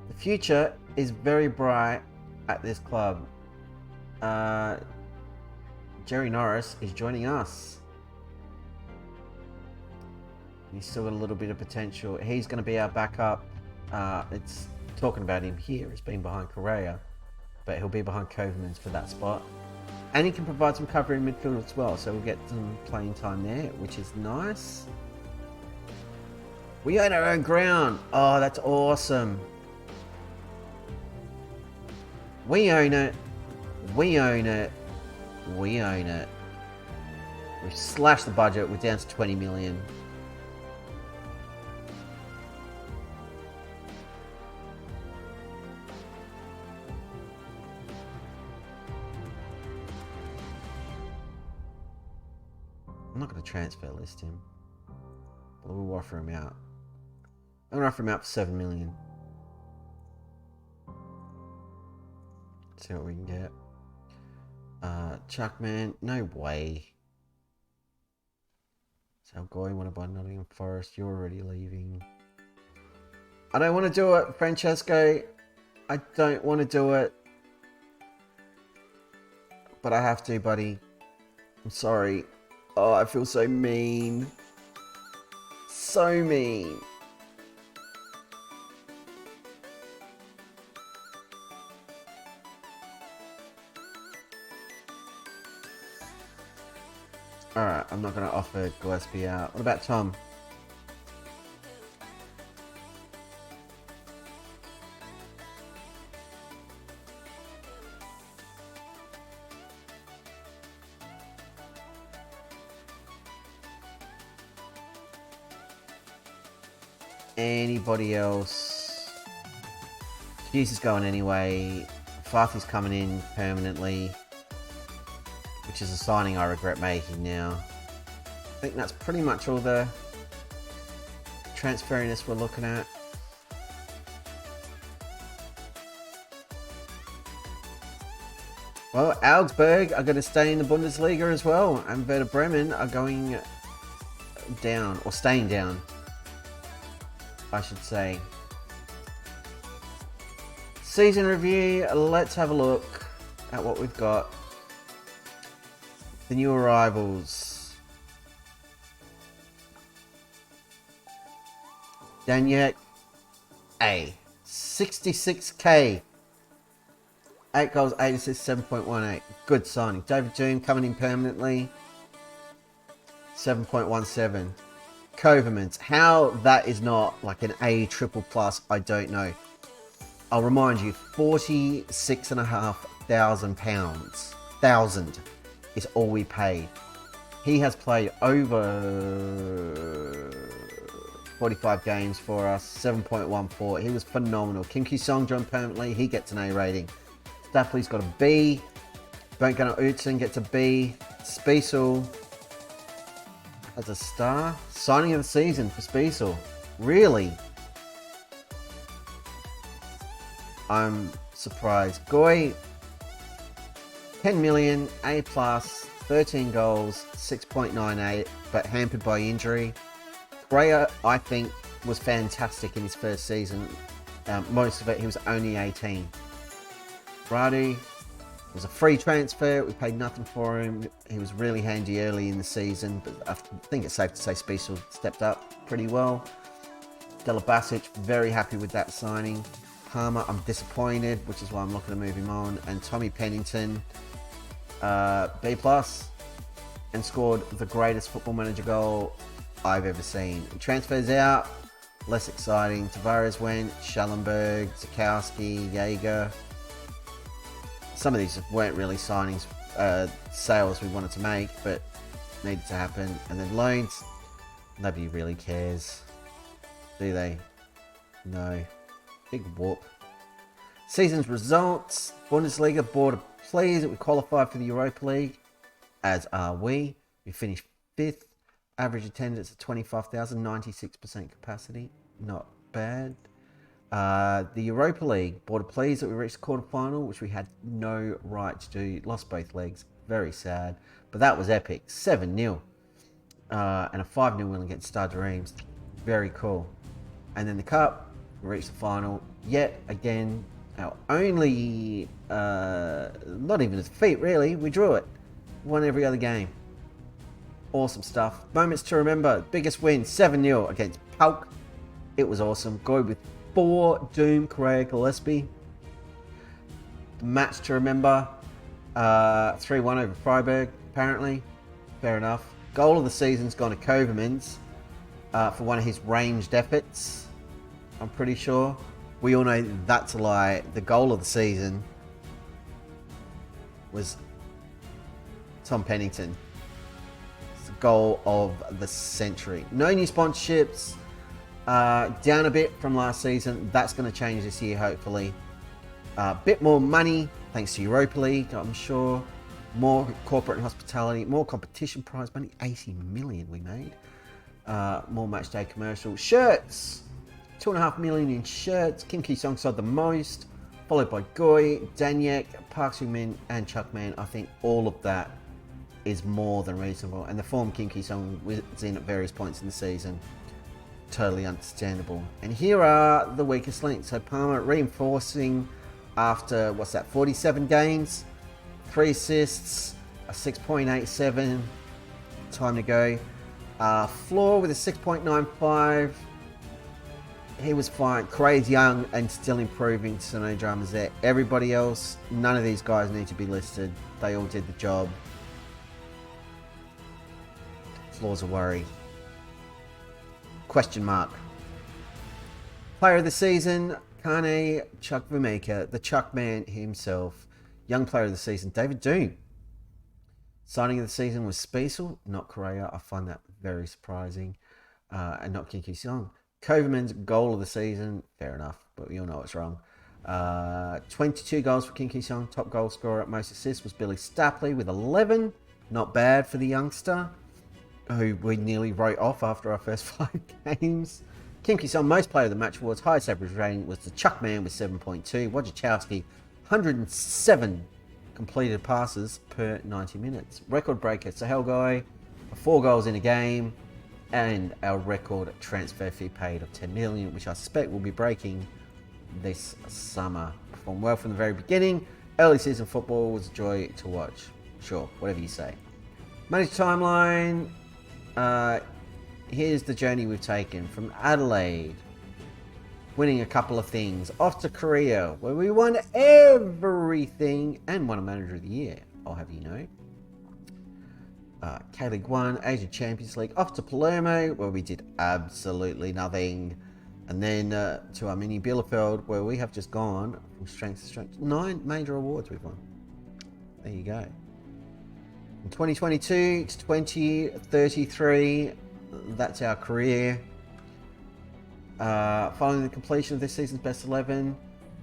The future is very bright at this club. Jerry Norris is joining us. He's still got a little bit of potential. He's going to be our backup. It's talking about him here as being behind Correa, but he'll be behind Kovermans for that spot. And he can provide some cover in midfield as well, so we'll get some playing time there, which is nice. We own our own ground. Oh, that's awesome. We own it. We own it. We own it. We've slashed the budget. We're down to 20 million. I'm not going to transfer list him. But we'll offer him out. I'm going to offer him out for 7 million. See what we can get. Chuckman, no way. Salgoy, want to buy Nottingham Forest? You're already leaving. I don't want to do it, Francesco. I don't want to do it. But I have to, buddy. I'm sorry. Oh, I feel so mean. So mean. Alright, I'm not going to offer Gillespie out. What about Tom? Anybody else? Hughes is going anyway. Farthy's coming in permanently, which is a signing I regret making now. I think that's pretty much all the transferiness we're looking at. Well, Augsburg are going to stay in the Bundesliga as well, and Werder Bremen are going down, or staying down, I should say. Season review, let's have a look at what we've got. The new arrivals. Daniek, 66k. 8 goals, 8 assists, 7.18. Good signing. David Doom coming in permanently. 7.17. Kovermans. How that is not like an A triple plus, I don't know. I'll remind you, £46,500 thousand is all we paid. He has played over 45 games for us, 7.14. He was phenomenal. Kim Ki-sung joined permanently. He gets an A rating. Stapley's got a B. Bernd-Gunnar Utzon gets a B. Spiesel as a star. Signing of the season for Spiesel. Really? I'm surprised. Goy, 10 million, A+, 13 goals, 6.98, but hampered by injury. Correa, I think, was fantastic in his first season. Most of it, he was only 18. Radu was a free transfer. We paid nothing for him. He was really handy early in the season, but I think it's safe to say Spiesel stepped up pretty well. Dela Basic, very happy with that signing. Palmer, I'm disappointed, which is why I'm looking to move him on. And Tommy Pennington, B+, and scored the greatest Football Manager goal I've ever seen. Transfers out, less exciting. Tavares went, Schallenberg, Zakowski, Jaeger. Some of these weren't really signings, sales we wanted to make, but needed to happen. And then loans, nobody really cares, do they? No. Big whoop. Season's results. Bundesliga, board are pleased that we qualified for the Europa League, as are we. We finished 5th. Average attendance at 25,000, 96% capacity. Not bad. The Europa League, board are pleased that we reached the quarterfinal, which we had no right to do. Lost both legs. Very sad. But that was epic. 7-0. And a 5-0 win against Stade Reims. Very cool. And then the Cup. We reached the final yet again. Our only, not even a defeat really. We drew it. Won every other game. Awesome stuff. Moments to remember. Biggest win, 7-0 against Pauk. It was awesome. Go with 4 Doom, Correa, Gillespie. The match to remember. 3-1 over Freiburg, apparently. Fair enough. Goal of the season's gone to Kovermans for one of his ranged efforts. I'm pretty sure. We all know that's a lie. The goal of the season was Tom Pennington. It's the goal of the century. No new sponsorships. Down a bit from last season. That's going to change this year, hopefully. A bit more money, thanks to Europa League, I'm sure. More corporate and hospitality. More competition prize money. 80 million we made. More match day commercials. Shirts. 2.5 million in shirts. Kim Ki-sung sold the most, followed by Goy, Danyek, Park Sung-min, and Chuckman. I think all of that is more than reasonable. And the form Kim Ki-sung was in at various points in the season, totally understandable. And here are the weakest links. So Palmer reinforcing after, 47 games, 3 assists, a 6.87, time to go. Floor with a 6.95. He was fine. Correa's young and still improving, so no dramas there. Everybody else, none of these guys need to be listed. They all did the job. Floor's a worry. Question mark. Player of the season, Kane Chukwuemeka, the Chuck Man himself. Young player of the season, David Doom. Signing of the season was Spiesel, not Correa. I find that very surprising. And not Kim Ki-sung. Koverman's goal of the season, fair enough, but we all know it's wrong. 22 goals for Kim Ki-sung. Top goal scorer at most assists was Billy Stapley with 11. Not bad for the youngster, who we nearly wrote off after our first 5 games. Kim Ki-sung, most player of the match awards. Highest average rating was the Chuck Man with 7.2. Wojciechowski, 107 completed passes per 90 minutes. Record breaker, Sahel Guy, 4 goals in a game. And our record transfer fee paid of 10 million, which I suspect will be breaking this summer. Performed well from the very beginning. Early season football was a joy to watch. Sure, whatever you say. Managed timeline. Here's the journey we've taken from Adelaide, winning a couple of things, off to Korea, where we won everything and won a Manager of the Year, I'll have you know. K-League 1, Asian Champions League, off to Palermo, where we did absolutely nothing. And then to Arminia Bielefeld, where we have just gone from strength to strength. 9 major awards we've won. There you go. From 2022 to 2033, that's our career. Following the completion of this season's best 11,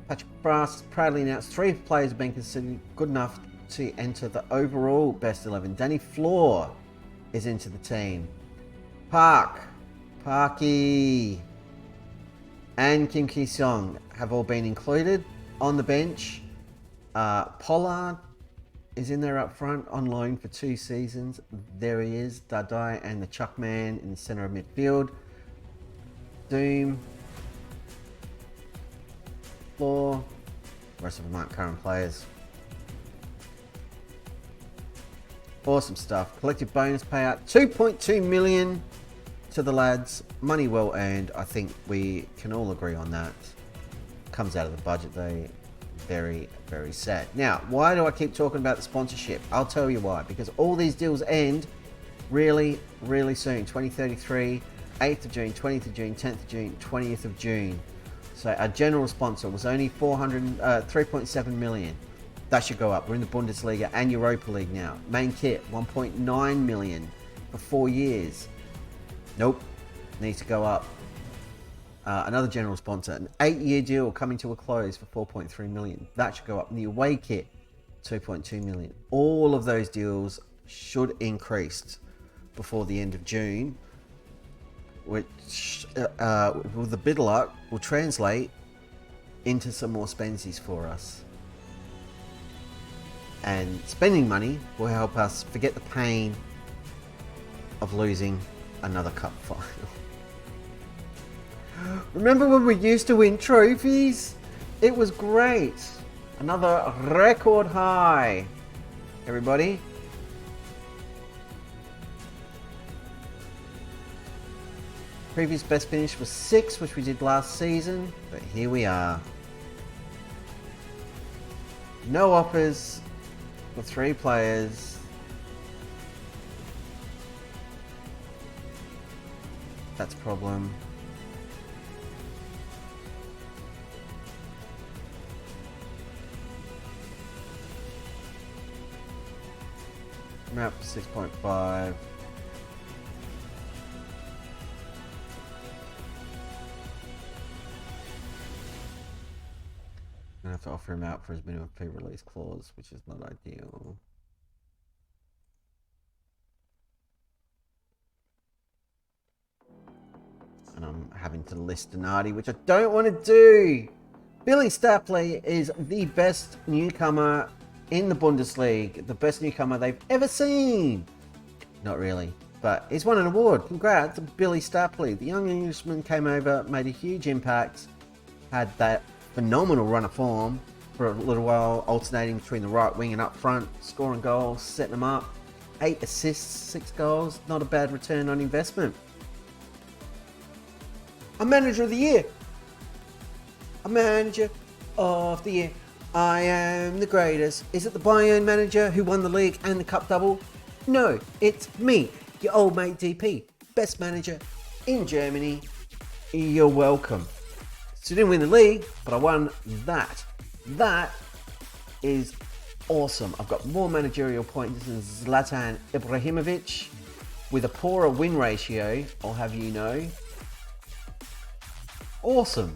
Patrick Brass proudly announced 3 players have been considered good enough to enter the overall best 11. Danny Floor is into the team. Parky, and Kim Ki-sung have all been included on the bench. Pollard is in there up front on loan for 2 seasons. There he is, Dadai and the Chuck Man in the centre of midfield. Doom, Floor, the rest of them aren't current players. Awesome stuff. Collective bonus payout, 2.2 million to the lads. Money well earned. I think we can all agree on that. Comes out of the budget though. Very, very sad. Now, why do I keep talking about the sponsorship? I'll tell you why. Because all these deals end really, really soon. 2033, 8th of June, 20th of June, 10th of June, 20th of June. So our general sponsor was only 3.7 million. That should go up. We're in the Bundesliga and Europa League now. Main kit, 1.9 million for 4 years. Nope, needs to go up. Another general sponsor, an 8-year deal coming to a close for 4.3 million. That should go up. And the away kit, 2.2 million. All of those deals should increase before the end of June, which with a bit of luck will translate into some more spensies for us. And spending money will help us forget the pain of losing another cup final. Remember when we used to win trophies? It was great. Another record high, everybody. Previous best finish was 6, which we did last season, but here we are. No offers for 3 players. That's a problem. Map 6.5. I have to offer him out for his minimum fee release clause, which is not ideal. And I'm having to list Donati, which I don't want to do. Billy Stapley is the best newcomer in the Bundesliga, the best newcomer they've ever seen. Not really, but he's won an award. Congrats to Billy Stapley. The young Englishman came over, made a huge impact, had that phenomenal run of form for a little while, alternating between the right wing and up front, scoring goals, setting them up. 8 assists, 6 goals. Not a bad return on investment. A manager of the year. A manager of the year. I am the greatest. Is it the Bayern manager who won the league and the cup double? No, it's me, your old mate DP. Best manager in Germany. You're welcome. So I didn't win the league, but I won that. That is awesome. I've got more managerial points than Zlatan Ibrahimovic with a poorer win ratio, I'll have you know. Awesome.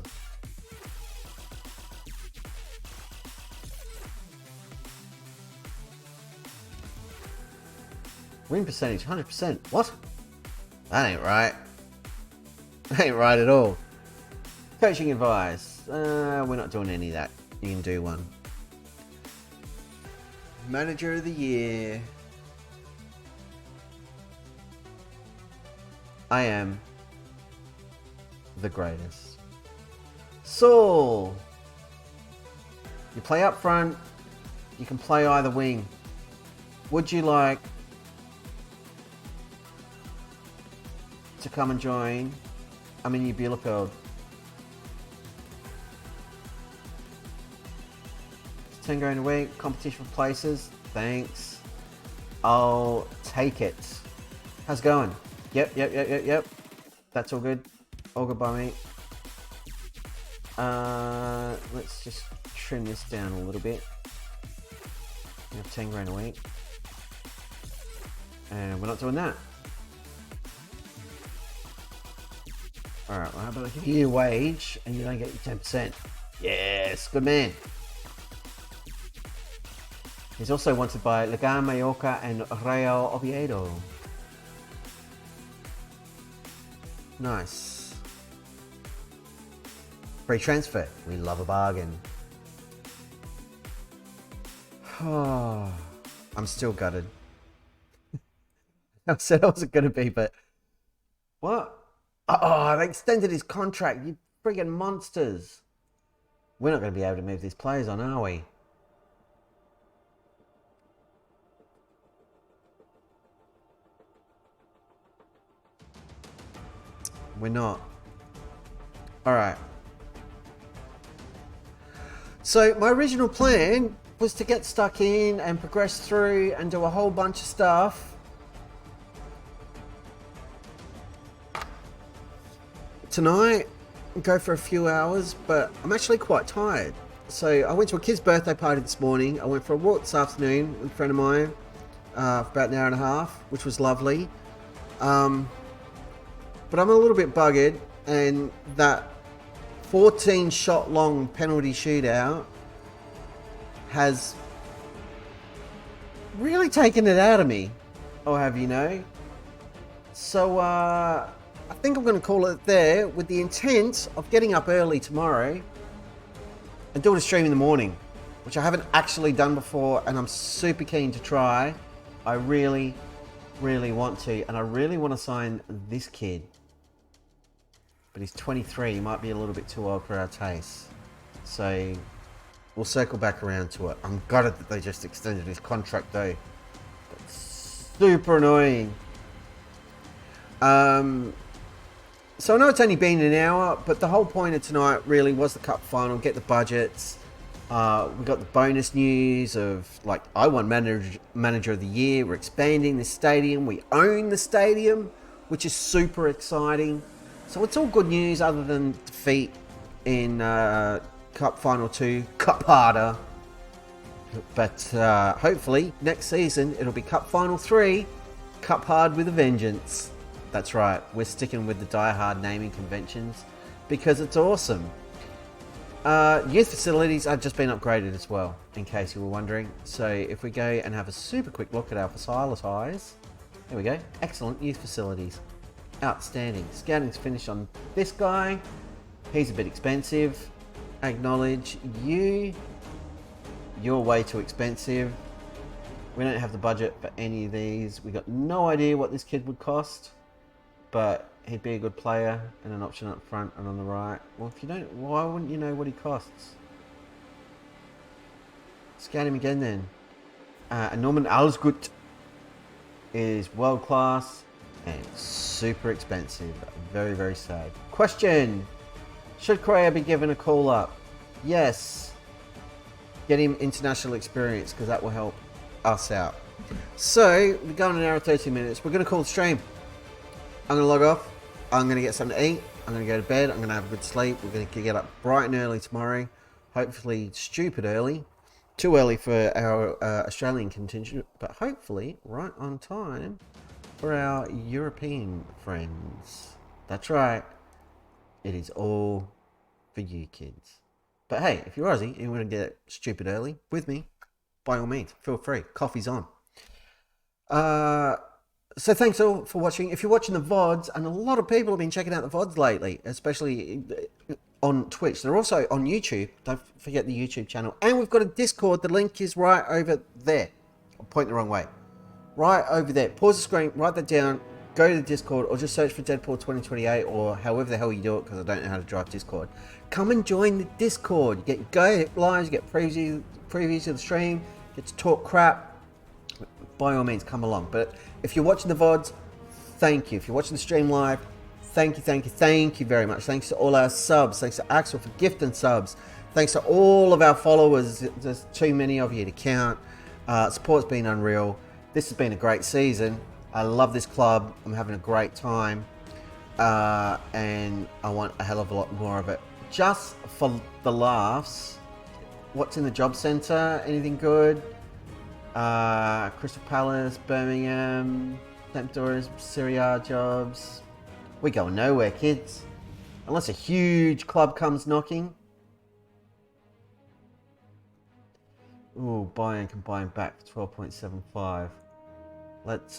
Win percentage, 100%. What? That ain't right. That ain't right at all. Coaching advice. We're not doing any of that. You can do one. Manager of the year. I am the greatest. Saul. You play up front. You can play either wing. Would you like to come and join Arminia Bielefeld? 10 grand a week, competition for places. Thanks. I'll take it. How's it going? Yep. That's all good. All good by me. Let's just trim this down a little bit. We have 10 grand a week. And we're not doing that. Alright, well, how about I give you your wage and you don't get your 10%? Yes, good man. He's also wanted by Liga Mallorca and Real Oviedo. Nice. Free transfer. We love a bargain. Oh, I'm still gutted. I said I wasn't going to be, but... What? Oh, they extended his contract. You friggin' monsters. We're not going to be able to move these players on, are we? We're not. Alright. So, my original plan was to get stuck in and progress through and do a whole bunch of stuff. Tonight, go for a few hours, but I'm actually quite tired. So, I went to a kid's birthday party this morning. I went for a walk this afternoon with a friend of mine for about an hour and a half, which was lovely. But I'm a little bit buggered, and that 14 shot long penalty shootout has really taken it out of me, I'll have you know. So I think I'm going to call it there, with the intent of getting up early tomorrow and doing a stream in the morning, which I haven't actually done before, and I'm super keen to try. I really want to, and I really want to sign this kid. But he's 23, he might be a little bit too old for our taste. So, we'll circle back around to it. I'm gutted that they just extended his contract though. That's super annoying. So I know it's only been an hour, but the whole point of tonight really was the cup final, get the budgets. We got the bonus news of, like, I won manager of the year, we're expanding the stadium, we own the stadium, which is super exciting. So it's all good news other than defeat in Cup Final 2, Cup Harder. But hopefully next season it'll be Cup Final 3, Cup Hard with a vengeance. That's right, we're sticking with the Die Hard naming conventions because it's awesome. Youth facilities have just been upgraded as well, in case you were wondering. So if we go and have a super quick look at our facilities, there we go, excellent youth facilities. Outstanding. Scouting's finished on this guy. He's a bit expensive. Acknowledge you. You're way too expensive. We don't have the budget for any of these. We got no idea what this kid would cost, but he'd be a good player and an option up front and on the right. Well, if you don't, why wouldn't you know what he costs? Scout him again then. And Norman Alsgut is world class and super expensive. Very, very sad. Question. Should Correa be given a call up? Yes. Get him international experience because that will help us out. So, we're going an hour and 30 minutes. We're going to call the stream. I'm going to log off. I'm going to get something to eat. I'm going to go to bed. I'm going to have a good sleep. We're going to get up bright and early tomorrow. Hopefully stupid early. Too early for our Australian contingent, but hopefully right on time for our European friends. That's right. It is all for you kids. But hey, if you're Aussie and you want to get stupid early with me, by all means, feel free. Coffee's on. So thanks all for watching. If you're watching the VODs, and a lot of people have been checking out the VODs lately, especially on Twitch. They're also on YouTube. Don't forget the YouTube channel. And we've got a Discord. The link is right over there. I'm pointing the wrong way. Right over there. Pause the screen, write that down, go to the Discord, or just search for Deadpool 2028, or however the hell you do it, because I don't know how to drive Discord. Come and join the Discord. You get go lives, you get previews of the stream, get to talk crap. By all means, come along. But if you're watching the VODs, thank you. If you're watching the stream live, thank you very much. Thanks to all our subs. Thanks to Axel for gifting subs. Thanks to all of our followers. There's too many of you to count. Support's been unreal. This has been a great season. I love this club. I'm having a great time. And I want a hell of a lot more of it. just for the laughs, what's in the job centre? Anything good? Crystal Palace, Birmingham, Sampdoria, Serie A jobs. We go nowhere, kids. Unless a huge club comes knocking. Ooh, Bayern can buy him back for 12.75. Let's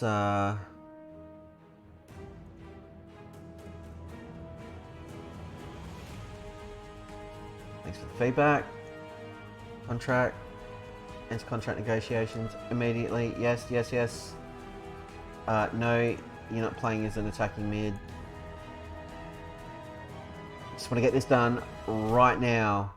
thanks for the feedback. Contract. Enter contract negotiations immediately. Yes, yes, yes. No, you're not playing as an attacking mid. Just want to get this done right now.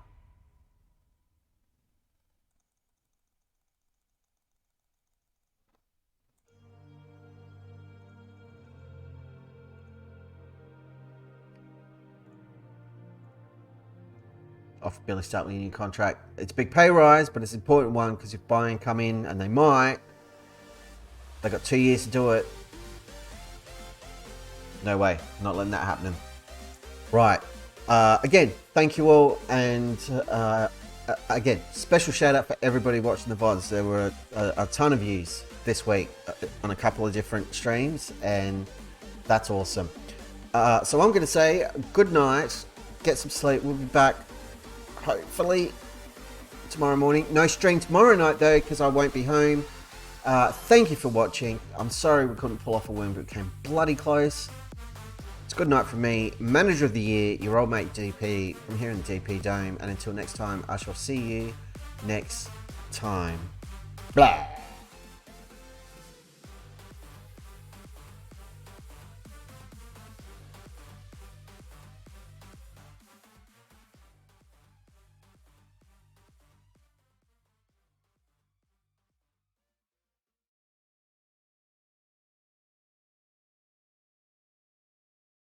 Offer Billy Startley a new contract. It's a big pay rise, but it's an important one because if Bayern come in, and they might, they got 2 years to do it. No way, not letting that happen. Right. Again, thank you all, and again, special shout out for everybody watching the VODs. There were a ton of views this week on a couple of different streams, and that's awesome. So I'm going to say good night, get some sleep. We'll be back hopefully tomorrow morning. No stream tomorrow night though, because I won't be home. Thank you for watching. I'm sorry we couldn't pull off a win, but it came bloody close. It's good night from me, Manager of the Year, your old mate DP, from here in the DP Dome. And until next time, I shall see you next time. Blah.